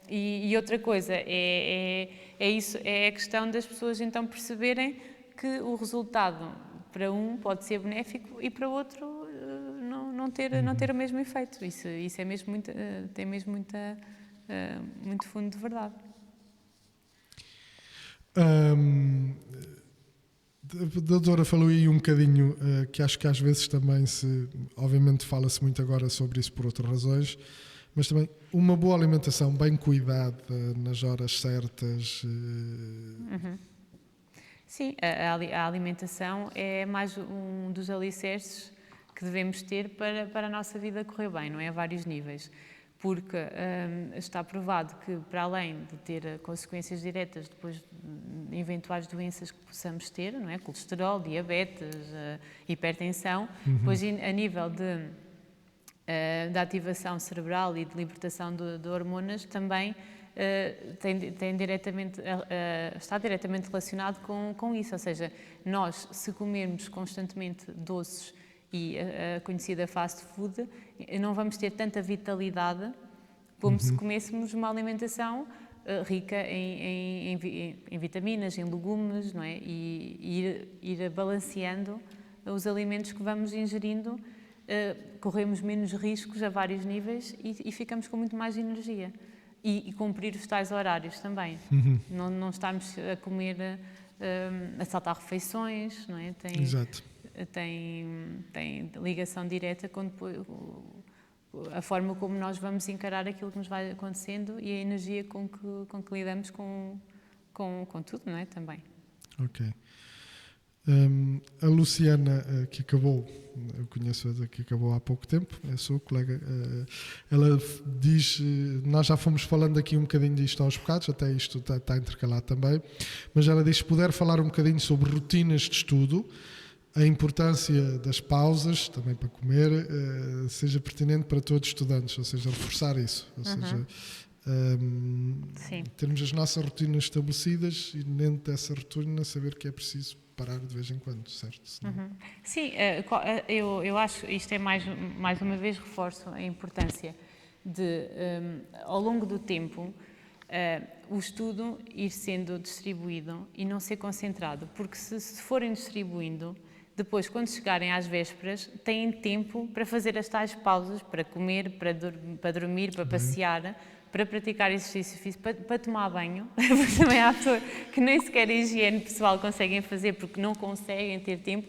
E outra coisa é a questão das pessoas então perceberem que o resultado para um pode ser benéfico e para outro não ter o mesmo efeito. Isso é mesmo tem mesmo muito fundo de verdade. A doutora falou aí um bocadinho que acho que às vezes também obviamente fala-se muito agora sobre isso por outras razões, mas também uma boa alimentação bem cuidada nas horas certas. Sim, a alimentação é mais um dos alicerces que devemos ter para a nossa vida correr bem, não é? A vários níveis. Porque está provado que, para além de ter consequências diretas depois de eventuais doenças que possamos ter, não é? Colesterol, diabetes, hipertensão, depois a nível de ativação cerebral e de libertação de hormonas também está diretamente relacionado com isso. Ou seja, nós, se comermos constantemente doces e a conhecida fast food, não vamos ter tanta vitalidade como se comêssemos uma alimentação rica em vitaminas, em legumes, não é? E ir balanceando os alimentos que vamos ingerindo, corremos menos riscos a vários níveis e ficamos com muito mais energia. E cumprir os tais horários também. Não estarmos a comer, a saltar refeições, não é? Exato. Tem ligação direta com a forma como nós vamos encarar aquilo que nos vai acontecendo e a energia com que lidamos com tudo, não é? Também. Ok. A Luciana, que acabou, eu conheço-a, que acabou há pouco tempo, é sua colega, ela diz, nós já fomos falando aqui um bocadinho disto aos bocados, até isto está intercalado também, mas ela diz, se puder falar um bocadinho sobre rotinas de estudo, a importância das pausas, também para comer, seja pertinente para todos os estudantes, ou seja, reforçar isso. Ou seja, Termos as nossas rotinas estabelecidas e dentro dessa rotina saber que é preciso parar de vez em quando, certo? Sim, eu acho, isto é mais uma vez reforço a importância de, ao longo do tempo, o estudo ir sendo distribuído e não ser concentrado, porque se forem distribuindo, depois, quando chegarem às vésperas, têm tempo para fazer as tais pausas, para comer, para dormir, para passear, para praticar exercício físico, para tomar banho, porque também há pessoas que nem sequer a higiene pessoal conseguem fazer porque não conseguem ter tempo,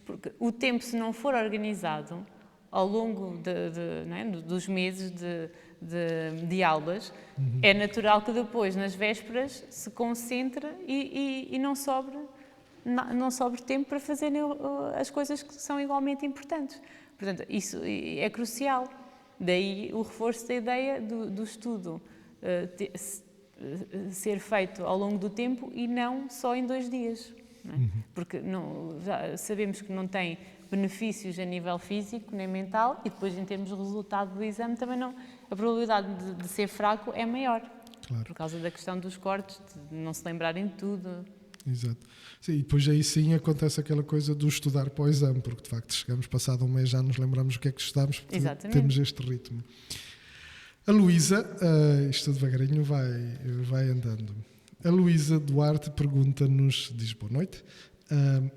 porque o tempo, se não for organizado ao longo dos meses de aulas, é natural que depois, nas vésperas, se concentre e não sobre tempo para fazerem as coisas que são igualmente importantes. Portanto, isso é crucial. Daí o reforço da ideia do estudo ser feito ao longo do tempo e não só em 2 dias. Não é? Porque já sabemos que não tem benefícios a nível físico nem mental e depois, em termos de resultado do exame, também não, a probabilidade de ser fraco é maior. Claro. Por causa da questão dos cortes, de não se lembrarem de tudo. Exato. Sim, e depois aí sim acontece aquela coisa do estudar para o exame, porque de facto chegamos passado um mês já nos lembramos o que é que estudámos, porque temos este ritmo. A Luísa, isto devagarinho vai andando. A Luísa Duarte pergunta-nos, diz boa noite,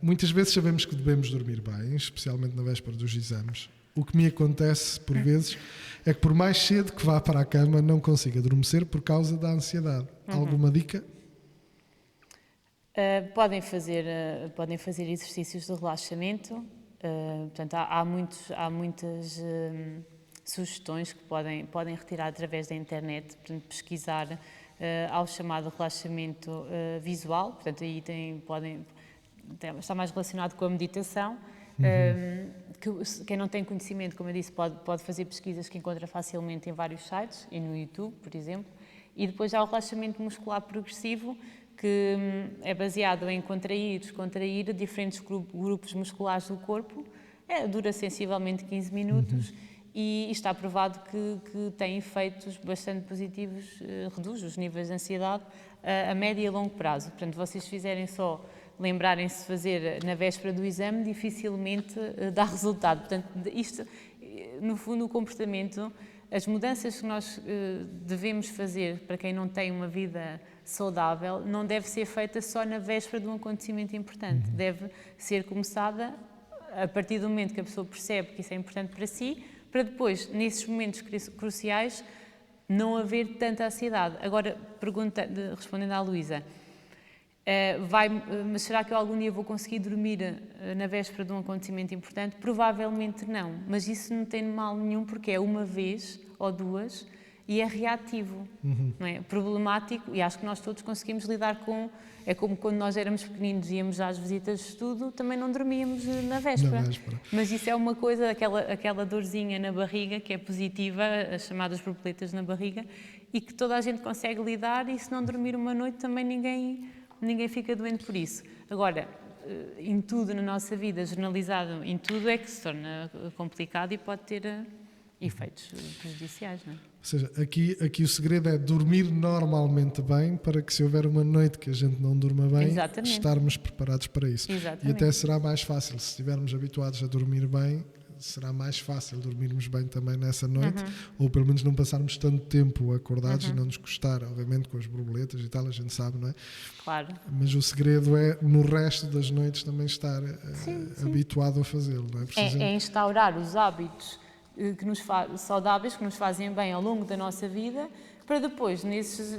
muitas vezes sabemos que devemos dormir bem, especialmente na véspera dos exames. O que me acontece por vezes é que por mais cedo que vá para a cama não consigo adormecer por causa da ansiedade. Alguma dica? Podem fazer exercícios de relaxamento. Portanto, há muitas sugestões que podem retirar através da internet. Portanto, pesquisar ao chamado relaxamento visual. Portanto, aí está mais relacionado com a meditação. Quem não tem conhecimento, como eu disse, pode fazer pesquisas que encontra facilmente em vários sites e no YouTube, por exemplo. E depois há o relaxamento muscular progressivo, que é baseado em contrair, descontrair diferentes grupos musculares do corpo. Dura sensivelmente 15 minutos e está provado que tem efeitos bastante positivos, reduz os níveis de ansiedade a médio e a longo prazo. Portanto, vocês fizerem só, lembrarem-se de fazer na véspera do exame, dificilmente dá resultado. Portanto, isto, no fundo, o comportamento, as mudanças que nós devemos fazer para quem não tem uma vida saudável, não deve ser feita só na véspera de um acontecimento importante. Deve ser começada a partir do momento que a pessoa percebe que isso é importante para si, para depois, nesses momentos cruciais, não haver tanta ansiedade. Agora, respondendo à Luísa, mas será que eu algum dia vou conseguir dormir na véspera de um acontecimento importante? Provavelmente não, mas isso não tem mal nenhum porque é uma vez ou duas e é reativo, não é? Problemático, e acho que nós todos conseguimos lidar com. É como quando nós éramos pequeninos e íamos às visitas de estudo, também não dormíamos na véspera. Mas isso é uma coisa, aquela dorzinha na barriga que é positiva, as chamadas borboletas na barriga, e que toda a gente consegue lidar, e se não dormir uma noite também ninguém fica doente por isso. Agora, em tudo na nossa vida, generalizado em tudo, é que se torna complicado e pode ter efeitos prejudiciais, não é? Ou seja, aqui o segredo é dormir normalmente bem, para que se houver uma noite que a gente não durma bem, estarmos preparados para isso. Exatamente. E até será mais fácil, se estivermos habituados a dormir bem, será mais fácil dormirmos bem também nessa noite, ou pelo menos não passarmos tanto tempo acordados e não nos custar, obviamente com as borboletas e tal, a gente sabe, não é? Claro. Mas o segredo é, no resto das noites, também estar habituado a fazê-lo, não é? É instaurar os hábitos saudáveis que nos fazem bem ao longo da nossa vida, para depois, nessas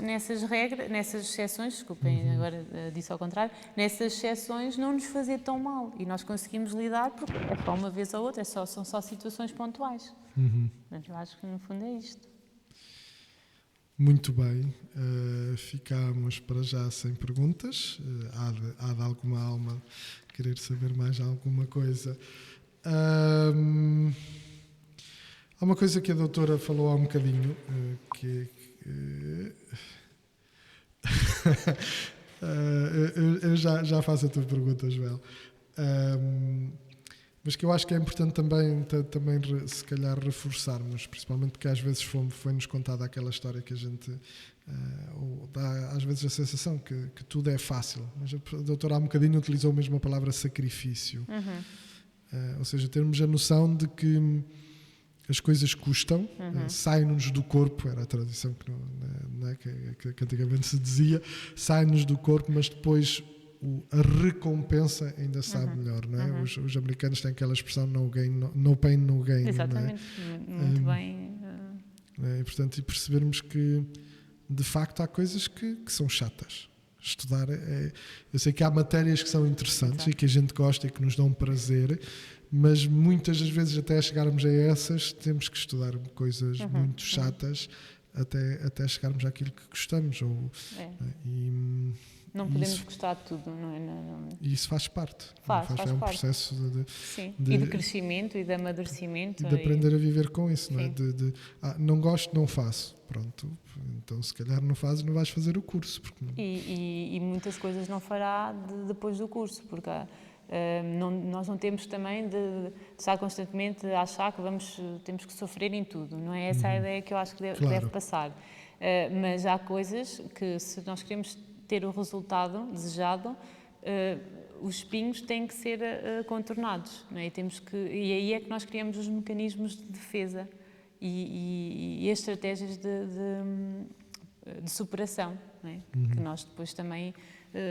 exceções, desculpem, agora disse ao contrário, nessas exceções não nos fazer tão mal e nós conseguimos lidar, porque é só uma vez ou outra, são só situações pontuais. Portanto, eu acho que no fundo é isto. Muito bem, ficamos para já sem perguntas. Há de alguma alma querer saber mais alguma coisa. Há uma coisa que a doutora falou há um bocadinho, eu já faço a tua pergunta, Joel. mas que eu acho que é importante também se calhar reforçarmos, principalmente porque às vezes foi-nos contada aquela história que a gente dá às vezes a sensação que tudo é fácil, mas a doutora há um bocadinho utilizou mesmo a palavra sacrifício, ou seja, termos a noção de que as coisas custam, saem-nos do corpo, era a tradição que antigamente se dizia, saem-nos do corpo, mas depois a recompensa ainda sabe melhor, não é? Os americanos têm aquela expressão no pain, no gain. Exatamente, não é? Muito bem. E, portanto, percebermos que de facto há coisas que são chatas. Estudar eu sei que há matérias que são interessantes e que a gente gosta e que nos dão prazer, mas muitas das vezes até chegarmos a essas temos que estudar coisas muito chatas até chegarmos àquilo que gostamos. Não podemos gostar de tudo, não é? E isso faz parte. Faz é um parte. processo e de crescimento e de amadurecimento. E de aprender a viver com isso, não é? Não gosto, não faço. Pronto, então se calhar não fazes, não vais fazer o curso. Porque e muitas coisas não fará depois do curso, porque nós não temos também de estar constantemente a achar que temos que sofrer em tudo. Não é essa a ideia que eu acho que deve passar. Mas há coisas que, se nós queremos ter o resultado desejado, os espinhos têm que ser contornados, não é? E aí é que nós criamos os mecanismos de defesa e as estratégias de superação, não é? Que nós depois também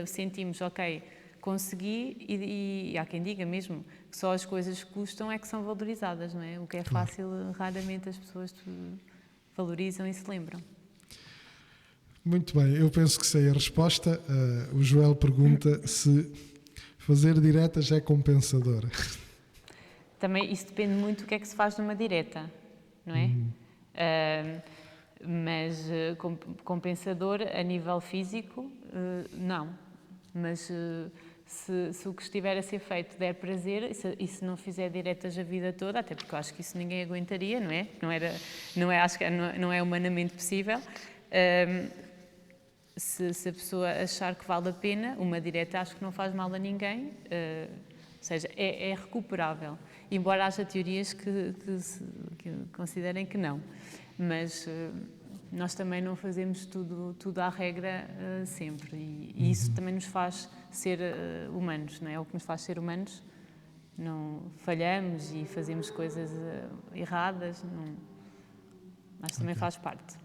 sentimos, ok, consegui, e há quem diga mesmo que só as coisas que custam é que são valorizadas, não é? O que é fácil, raramente as pessoas valorizam e se lembram. Muito bem, eu penso que sei a resposta. O Joel pergunta se fazer diretas é compensador. Também isso depende muito do que é que se faz numa direta, não é? Mas compensador a nível físico, não. Mas se o que estiver a ser feito der prazer, e se não fizer diretas a vida toda, até porque eu acho que isso ninguém aguentaria, não é? Acho que não é humanamente possível. Se a pessoa achar que vale a pena, uma direta acho que não faz mal a ninguém, ou seja, é recuperável. Embora haja teorias que considerem que não. Mas nós também não fazemos tudo à regra sempre. E isso também nos faz ser humanos, não é? O que nos faz ser humanos. Não falhamos e fazemos coisas erradas, mas também faz parte.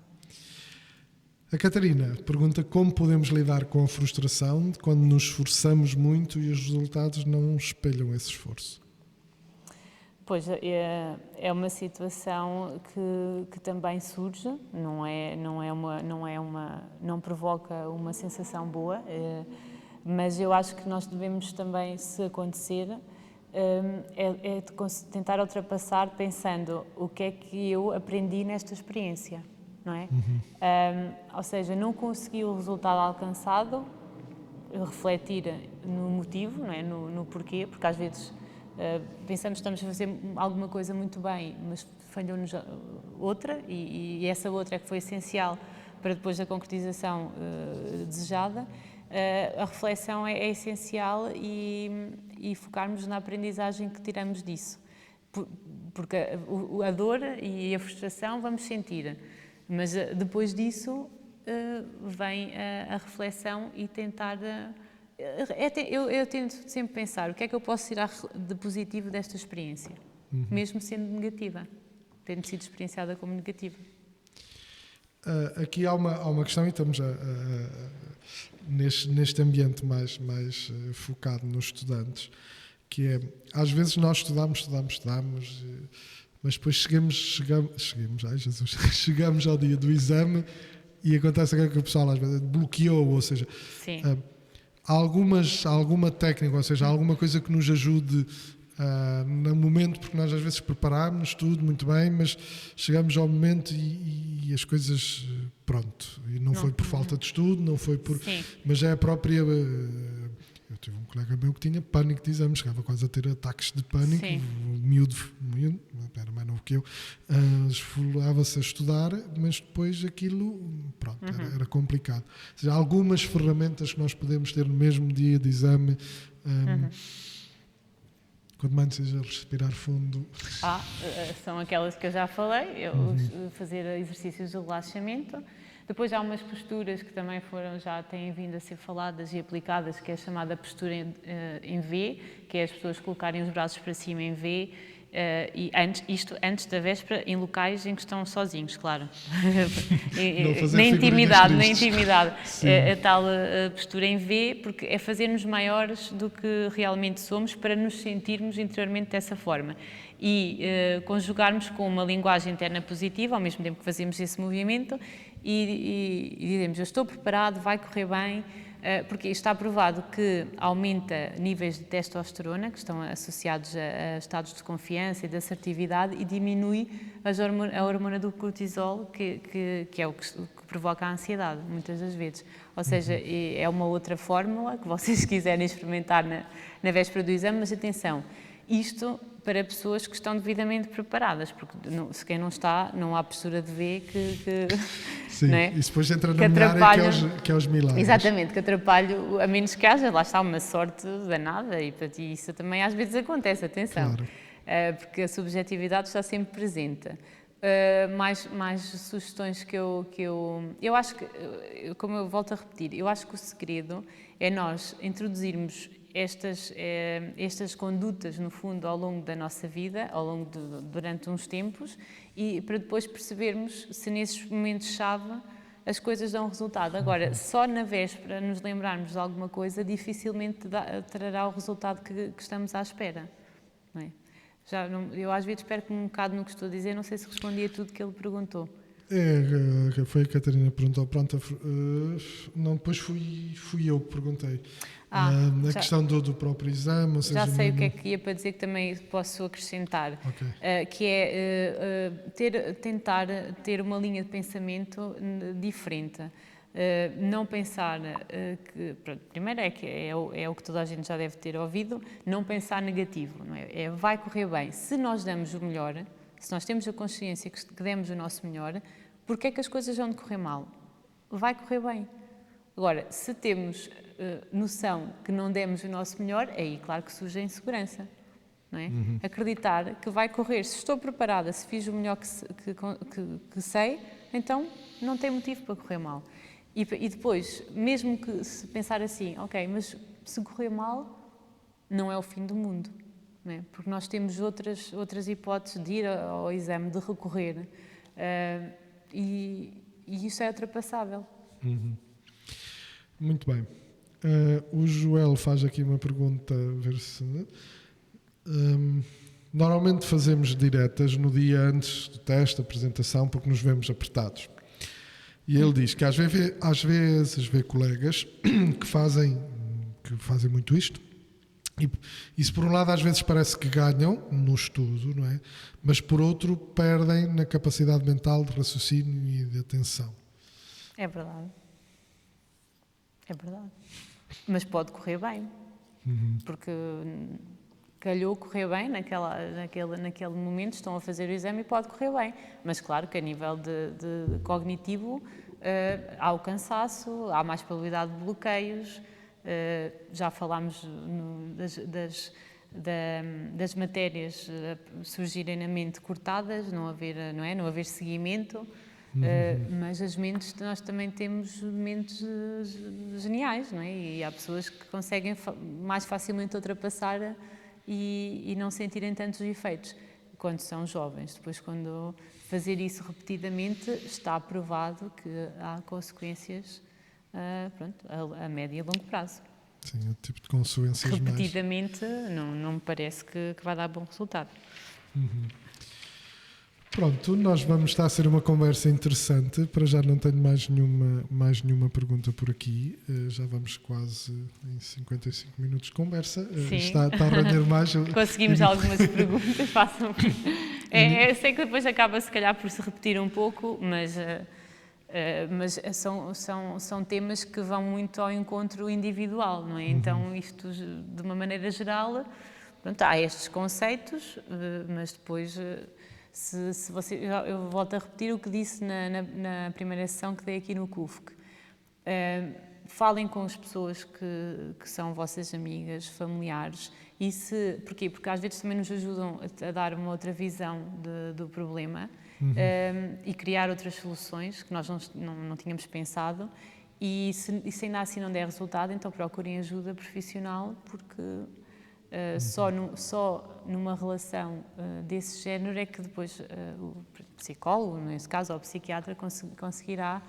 A Catarina pergunta como podemos lidar com a frustração quando nos esforçamos muito e os resultados não espelham esse esforço. Pois, é uma situação que também surge, não provoca uma sensação boa, mas eu acho que nós devemos também, se acontecer, tentar ultrapassar pensando o que é que eu aprendi nesta experiência. Não é? Ou seja, não consegui o resultado alcançado, refletir no motivo, não é? no porquê, porque às vezes pensamos que estamos a fazer alguma coisa muito bem, mas falhou-nos outra, e essa outra é que foi essencial para depois da concretização desejada. A reflexão é essencial e focarmos na aprendizagem que tiramos disso, porque a dor e a frustração vamos sentir. Mas depois disso vem a reflexão e tentar... Eu tento sempre pensar o que é que eu posso tirar de positivo desta experiência, mesmo sendo negativa, tendo sido experienciada como negativa. Aqui há uma questão, e estamos neste ambiente mais focado nos estudantes, que é, às vezes nós estudamos, mas depois chegamos ao dia do exame e acontece aquilo que o pessoal às vezes bloqueou, ou seja, alguma técnica, ou seja, alguma coisa que nos ajude no momento, porque nós às vezes preparámos tudo muito bem, mas chegamos ao momento e as coisas, pronto, e não foi por falta de estudo, não foi por... Mas é a própria... Eu tive um colega meu que tinha pânico de exames, chegava quase a ter ataques de pânico, miúdo, era mais novo que eu, esfolava-se a estudar, mas depois aquilo, pronto, era complicado. Ou seja, há algumas ferramentas que nós podemos ter no mesmo dia de exame, Quando mais seja respirar fundo. São aquelas que eu já falei, fazer exercícios de relaxamento. Depois há umas posturas que também já têm vindo a ser faladas e aplicadas, que é a chamada postura em V, que é as pessoas colocarem os braços para cima em V, e antes da véspera, em locais em que estão sozinhos, claro. Na intimidade. A tal postura em V, porque é fazer-nos maiores do que realmente somos para nos sentirmos interiormente dessa forma. E conjugarmos com uma linguagem interna positiva, ao mesmo tempo que fazemos esse movimento, e dizemos, eu estou preparado, vai correr bem, porque está provado que aumenta níveis de testosterona, que estão associados a estados de confiança e de assertividade, e diminui a hormona do cortisol, que é o que provoca a ansiedade, muitas das vezes. Ou seja, é uma outra fórmula que vocês quiserem experimentar na véspera do exame, mas atenção, isto para pessoas que estão devidamente preparadas, porque se quem não está, não há postura de V que sim, não é? Isso depois entra na minha área que é os milagres. Exatamente, que atrapalhe, a menos que haja, lá está, uma sorte danada, e isso também às vezes acontece, atenção, claro. Porque a subjetividade está sempre presente. Mais sugestões que eu acho que, como eu volto a repetir, eu acho que o segredo é nós introduzirmos estas condutas, no fundo, ao longo da nossa vida, durante uns tempos, e para depois percebermos se nesses momentos-chave as coisas dão resultado. Agora, só na véspera nos lembrarmos de alguma coisa, dificilmente trará o resultado que estamos à espera. Não é? Eu às vezes perco um bocado no que estou a dizer, não sei se respondi a tudo que ele perguntou. Foi a Catarina que perguntou, pronto, não, depois fui eu que perguntei. A questão do próprio exame, ou seja, já sei o que é que ia para dizer, que também posso acrescentar, que é tentar ter uma linha de pensamento diferente. Não pensar que, primeiro é o que toda a gente já deve ter ouvido, não pensar negativo, não é? Vai correr bem. Se nós damos o melhor, se nós temos a consciência que demos o nosso melhor, porque é que as coisas vão decorrer mal? Vai correr bem. Agora, se temos noção que não demos o nosso melhor, aí claro que surge a insegurança. Não é? Acreditar que vai correr, se estou preparada, se fiz o melhor que sei, então não tem motivo para correr mal. E depois, mesmo que se pensar assim, ok, mas se correr mal, não é o fim do mundo. Não é? Porque nós temos outras hipóteses de ir ao exame, de recorrer, e isso é ultrapassável. Muito bem. O Joel faz aqui uma pergunta, a ver se... normalmente fazemos diretas no dia antes do teste, da apresentação, porque nos vemos apertados. E ele diz que às vezes vê colegas que fazem muito isto, e isso por um lado às vezes parece que ganham no estudo, não é? Mas por outro perdem na capacidade mental de raciocínio e de atenção. É verdade. É verdade. Mas pode correr bem. Porque calhou correr bem naquele momento, estão a fazer o exame e pode correr bem. Mas claro que a nível de cognitivo há o cansaço, há mais probabilidade de bloqueios. Já falámos das matérias surgirem na mente cortadas, não haver seguimento. Mas as mentes, nós também temos mentes geniais, não é? E há pessoas que conseguem mais facilmente ultrapassar e não sentirem tantos efeitos quando são jovens. Depois, quando fazer isso repetidamente, está provado que há consequências a médio e longo prazo. Sim, o tipo de consequências repetidamente não me parece que vai dar bom resultado. Pronto, nós vamos estar a ser uma conversa interessante. Para já não tenho mais nenhuma pergunta por aqui. Já vamos quase em 55 minutos de conversa. Está a render mais. Conseguimos algumas perguntas, façam. Eu sei que depois acaba se calhar por se repetir um pouco, mas são temas que vão muito ao encontro individual, não é? Então isto, de uma maneira geral, pronto, há estes conceitos, mas depois... eu volto a repetir o que disse na primeira sessão que dei aqui no CUFC. falem com as pessoas que são vossas amigas, familiares. Porquê? Porque às vezes também nos ajudam a dar uma outra visão do problema e criar outras soluções que nós não tínhamos pensado. E se ainda assim não der resultado, então procurem ajuda profissional, porque só numa relação desse género é que depois o psicólogo, nesse caso, ou o psiquiatra, conseguirá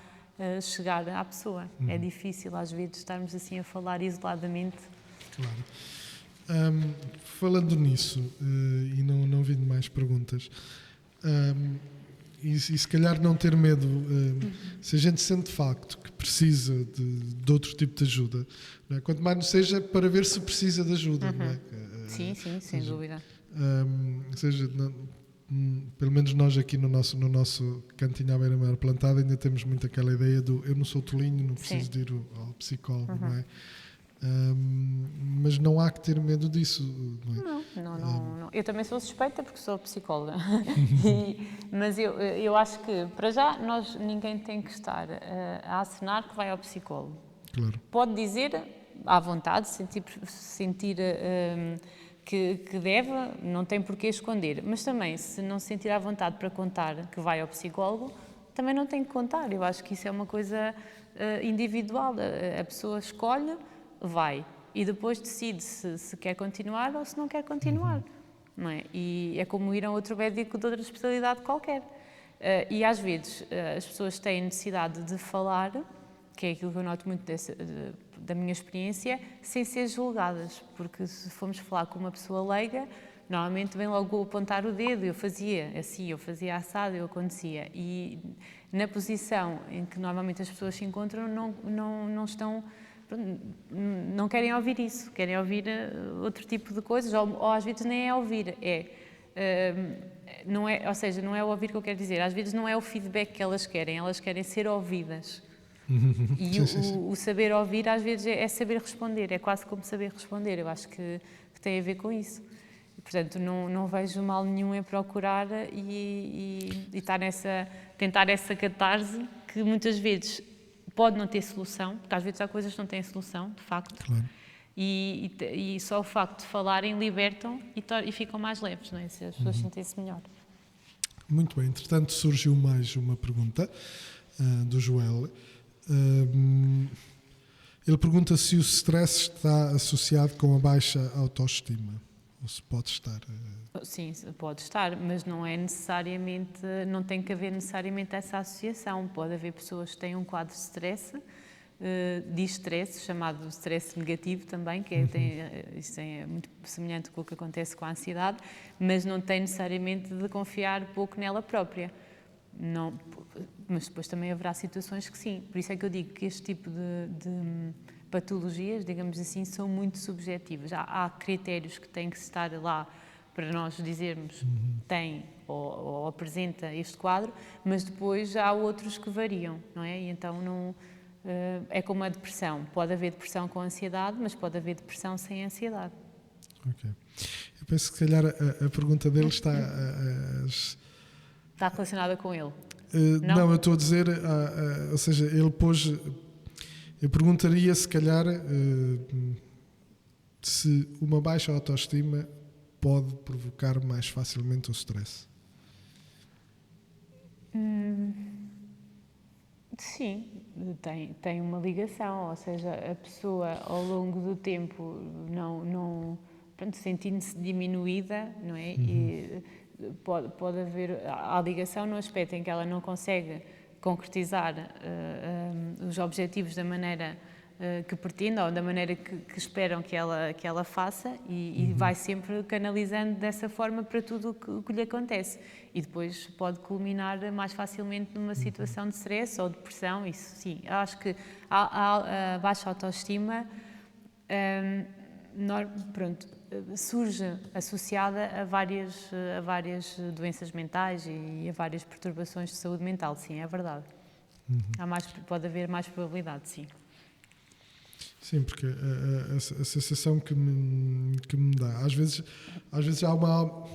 chegar à pessoa. É difícil às vezes estarmos assim a falar isoladamente. Claro. Falando nisso, e não vindo mais perguntas, e se calhar não ter medo, se a gente sente de facto que precisa de outro tipo de ajuda, não é? Quanto mais não seja para ver se precisa de ajuda, não é? Sim, sem dúvida. Ou seja, pelo menos nós aqui no nosso cantinho à beira-mar plantada ainda temos muito aquela ideia do eu não sou tolinho, não preciso de ir ao psicólogo, não é? Mas não há que ter medo disso, não é? Não. Eu também sou suspeita porque sou psicóloga. Mas eu acho que, para já, ninguém tem que estar a acenar que vai ao psicólogo. Claro. Pode dizer à vontade, sentir que deve, não tem por que esconder. Mas também, se não se sentir à vontade para contar que vai ao psicólogo, também não tem que contar. Eu acho que isso é uma coisa individual. A pessoa escolhe, vai. E depois decide se quer continuar ou se não quer continuar. Não é? E é como ir a outro médico de outra especialidade qualquer. E às vezes as pessoas têm necessidade de falar, que é aquilo que eu noto muito da minha experiência, sem ser julgadas. Porque se formos falar com uma pessoa leiga, normalmente vem logo apontar o dedo, eu fazia assim, eu fazia assado, eu acontecia. E na posição em que normalmente as pessoas se encontram, não estão... não querem ouvir isso, querem ouvir outro tipo de coisas, ou às vezes nem é ouvir, ou seja, não é o ouvir que eu quero dizer, às vezes não é o feedback que elas querem ser ouvidas. E o saber ouvir às vezes é saber responder, é quase como saber responder, eu acho que tem a ver com isso. Portanto, não vejo mal nenhum em procurar e tentar essa catarse que muitas vezes pode não ter solução, porque às vezes há coisas que não têm solução, de facto. Claro. E só o facto de falarem libertam e ficam mais leves, não é? Se as pessoas sentem-se melhor. Muito bem. Entretanto, surgiu mais uma pergunta do Joel. Ele pergunta se o stress está associado com a baixa autoestima, ou se pode estar... Sim, pode estar, mas não tem que haver necessariamente essa associação. Pode haver pessoas que têm um quadro de stress, de estresse, chamado stress negativo também, que isso é muito semelhante com o que acontece com a ansiedade, mas não tem necessariamente de confiar pouco nela própria. Não, mas depois também haverá situações que sim. Por isso é que eu digo que este tipo de patologias, digamos assim, são muito subjetivas. Há critérios que têm que estar lá para nós dizermos tem ou apresenta este quadro, mas depois há outros que variam, não é? E então é como a depressão. Pode haver depressão com ansiedade, mas pode haver depressão sem ansiedade. Ok. Eu penso que se calhar a pergunta dele está... Está relacionada com ele? Não, eu estou a dizer, ou seja, ele pôs... Eu perguntaria se calhar se uma baixa autoestima pode provocar mais facilmente o stress. Sim, tem uma ligação, ou seja, a pessoa ao longo do tempo sentindo-se diminuída, não é? E pode haver a ligação no aspecto em que ela não consegue concretizar os objetivos da maneira que pretende ou da maneira que esperam que ela faça e vai sempre canalizando dessa forma para tudo o que lhe acontece. E depois pode culminar mais facilmente numa situação de stress ou depressão, isso sim. Eu acho que a baixa autoestima surge associada a várias doenças mentais e a várias perturbações de saúde mental, sim, é verdade. Pode haver mais probabilidade, sim. Sim, porque a sensação que me dá, às vezes há uma...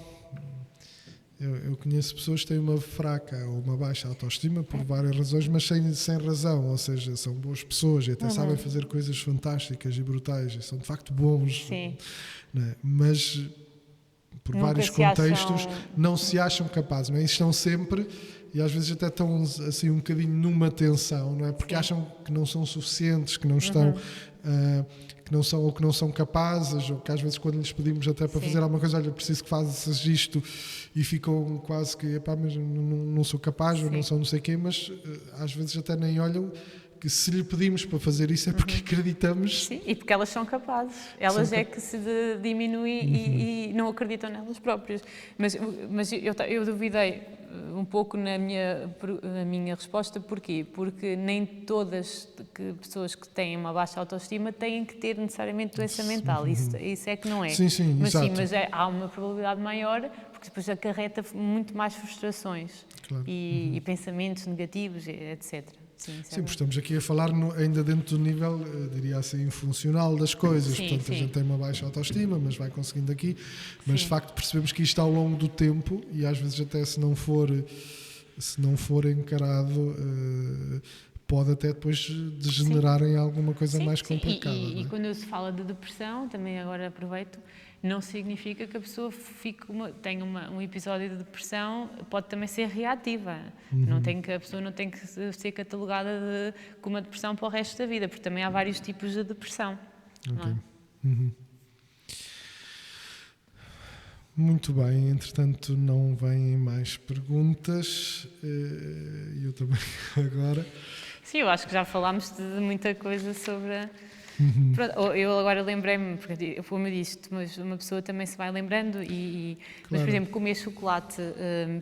Eu conheço pessoas que têm uma fraca ou uma baixa autoestima por várias razões, mas sem razão, ou seja, são boas pessoas e até sabem fazer coisas fantásticas e brutais e são de facto bons, né? Mas por Nunca vários contextos não se acham capazes, não é? E estão sempre, e às vezes até estão assim um bocadinho numa tensão, não é? Porque acham que não são suficientes, que não estão... que não são ou que não são capazes, ou que às vezes quando lhes pedimos até para fazer alguma coisa, olha, preciso que faças isto, e ficam quase que, epá, mas não sou capaz, ou não sou não sei o quê, mas às vezes até nem olham que se lhe pedimos para fazer isso é porque acreditamos. Sim, e porque elas são capazes. Elas é que se diminuem e não acreditam nelas próprias. Mas eu duvidei um pouco na minha resposta. Porquê? Porque nem todas pessoas que têm uma baixa autoestima têm que ter necessariamente doença mental. Isso é que não é. Sim, mas exato. mas há uma probabilidade maior, porque depois acarreta muito mais frustrações e pensamentos negativos, etc. Sim, porque estamos aqui a falar ainda dentro do nível, diria assim, funcional das coisas. Portanto, a gente tem uma baixa autoestima, mas vai conseguindo aqui. Mas, de facto, percebemos que isto ao longo do tempo, e às vezes até se não for encarado, pode até depois degenerar em alguma coisa mais complicada. E quando se fala de depressão, também agora aproveito, não significa que a pessoa tenha um episódio de depressão, pode também ser reativa. A pessoa não tem que ser catalogada com uma depressão para o resto da vida, porque também há vários tipos de depressão. Okay. Muito bem, entretanto não vêm mais perguntas, eu também agora. Sim, eu acho que já falámos de muita coisa sobre... Eu agora lembrei-me, porque como eu disse, mas uma pessoa também se vai lembrando mas, por exemplo, comer chocolate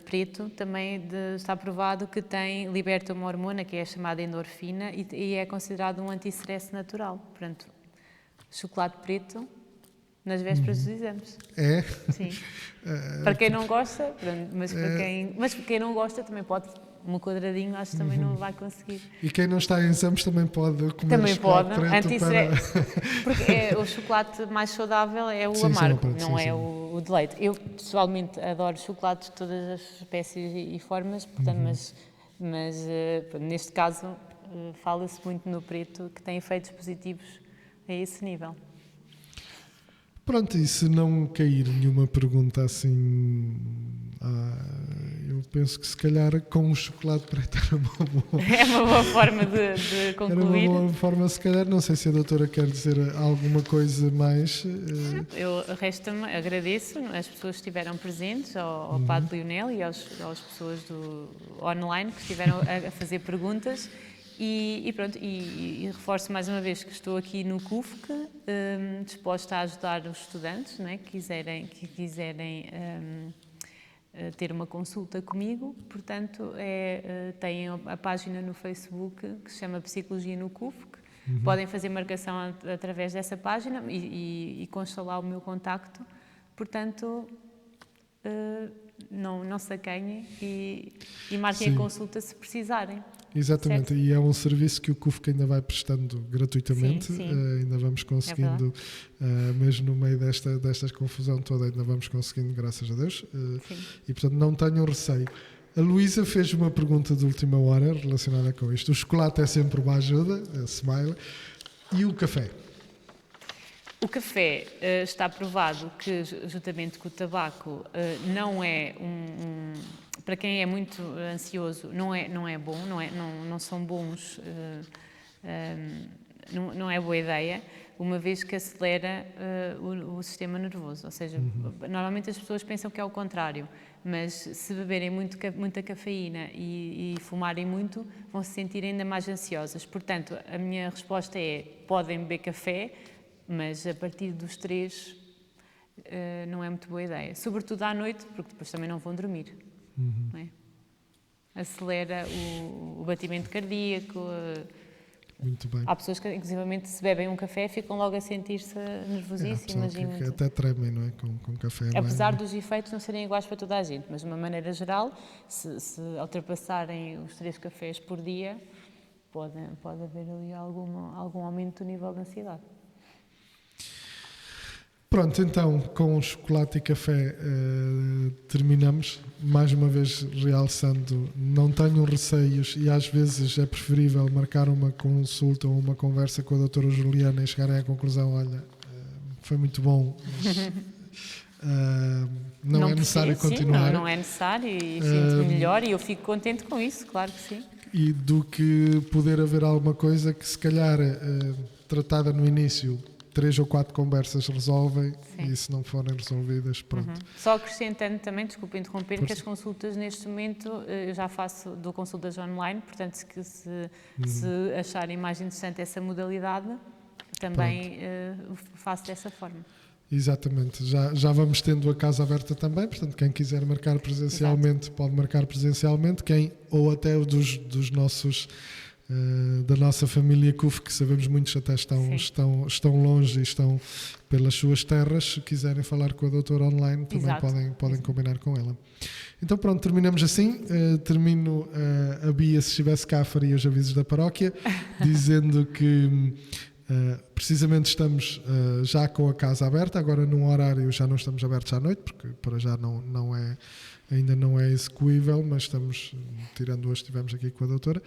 preto também está provado que liberta uma hormona que é chamada endorfina e é considerado um anti-stress natural. Portanto, chocolate preto nas vésperas dos exames. É? Sim. Para quem não gosta, mas para quem não gosta também pode... Um quadradinho acho que também não vai conseguir. E quem não está em exames também pode comer chocolate preto porque o chocolate mais saudável é o amargo, não é o de leite. Eu pessoalmente adoro chocolate de todas as espécies e formas, portanto, mas neste caso fala-se muito no preto que tem efeitos positivos a esse nível. Pronto, e se não cair nenhuma pergunta assim... eu penso que se calhar com o chocolate preto era uma boa... É uma boa forma de concluir. Era uma boa forma, se calhar. Não sei se a doutora quer dizer alguma coisa mais. Resta-me, agradeço as pessoas que estiveram presentes, ao Padre Lionel e às pessoas do online que estiveram a fazer perguntas. E pronto, e reforço mais uma vez que estou aqui no CUFC, disposta a ajudar os estudantes, não é, que quiserem ter uma consulta comigo. Portanto, têm a página no Facebook que se chama Psicologia no CUFC. Podem fazer marcação através dessa página e constar lá o meu contacto. Portanto, não se acanhem e marquem a consulta se precisarem. Exatamente, certo? E é um serviço que o CUFC ainda vai prestando gratuitamente, ainda vamos conseguindo, mesmo no meio desta confusão toda, ainda vamos conseguindo, graças a Deus, e portanto não tenham receio. A Luísa fez uma pergunta de última hora relacionada com isto. O chocolate é sempre uma ajuda, smile, e o café? O café está provado que, juntamente com o tabaco, não é para quem é muito ansioso, não é bom, não são bons, não é boa ideia, uma vez que acelera o sistema nervoso. Ou seja, normalmente as pessoas pensam que é o contrário, mas se beberem muita cafeína e fumarem muito, vão se sentir ainda mais ansiosas. Portanto, a minha resposta é: podem beber café, mas a partir dos 3 não é muito boa ideia. Sobretudo à noite, porque depois também não vão dormir. Não é? Acelera o batimento cardíaco. Muito bem. Há pessoas que, inclusivamente, se bebem um café, ficam logo a sentir-se nervosíssimas. Que até tremem, não é? Com café. Apesar dos efeitos não serem iguais para toda a gente, mas de uma maneira geral, se ultrapassarem os 3 cafés por dia, pode haver ali algum aumento do nível de ansiedade. Pronto, então, com chocolate e café terminamos. Mais uma vez realçando, não tenham receios e às vezes é preferível marcar uma consulta ou uma conversa com a doutora Juliana e chegarem à conclusão, olha, foi muito bom, mas não é necessário continuar. Sim, não é necessário e sinto-me melhor e eu fico contente com isso, claro que sim. E do que poder haver alguma coisa que se calhar tratada no início, 3 ou 4 conversas resolvem. Sim. E se não forem resolvidas, pronto. Só acrescentando também, desculpa interromper, que as consultas neste momento eu já dou consultas online, portanto se acharem mais interessante essa modalidade, também faço dessa forma. Exatamente, já vamos tendo a casa aberta também, portanto quem quiser marcar presencialmente pode marcar presencialmente, ou até dos nossos da nossa família CUF, que sabemos muitos até estão longe e estão pelas suas terras, se quiserem falar com a doutora online também podem combinar com ela. Então pronto, terminamos assim. Termino a Bia, se estivesse cá, faria os avisos da paróquia, dizendo que precisamente estamos já com a casa aberta, agora num horário já não estamos abertos à noite, porque para já ainda não é execuível, mas estamos, tirando hoje estivemos aqui com a doutora,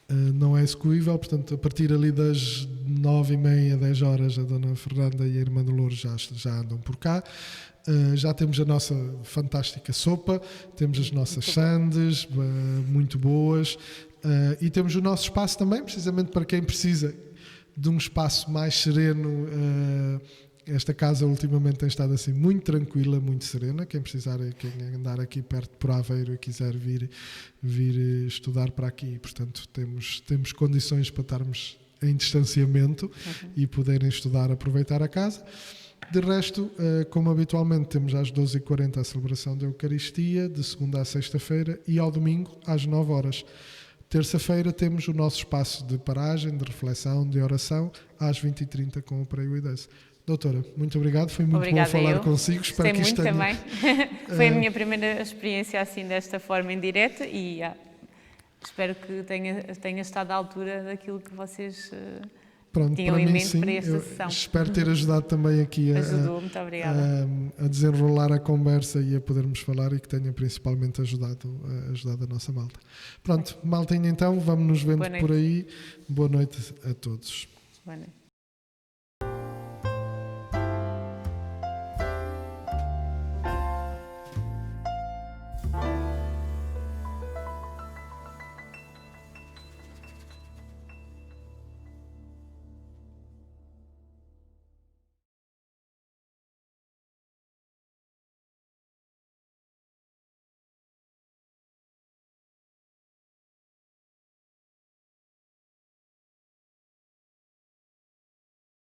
não é execuível, portanto a partir ali das 9h30, 10 horas a dona Fernanda e a irmã Dolores já andam por cá. Já temos a nossa fantástica sopa, temos as nossas sandes muito boas, e temos o nosso espaço também, precisamente para quem precisa de um espaço mais sereno. Esta casa ultimamente tem estado assim muito tranquila, muito serena. Quem precisar, quem andar aqui perto por Aveiro e quiser vir estudar para aqui, portanto temos condições para estarmos em distanciamento e poderem estudar, aproveitar a casa. De resto, como habitualmente, temos às 12h40 a celebração da Eucaristia, de segunda à sexta-feira, e ao domingo às 9 horas. Terça-feira temos o nosso espaço de paragem, de reflexão, de oração, às 20h30 com o Pré UIDES. Doutora, muito obrigado, foi muito bom falar consigo. Espero que isto tenha... também. Foi a minha primeira experiência assim desta forma em direto e espero que tenha estado à altura daquilo que vocês tinham em mente para esta sessão. Espero ter ajudado também aqui muito obrigada. A desenrolar a conversa e a podermos falar, e que tenha principalmente ajudado a nossa malta. Pronto, maltinha, então, vamos nos vendo por aí. Boa noite a todos. Boa noite.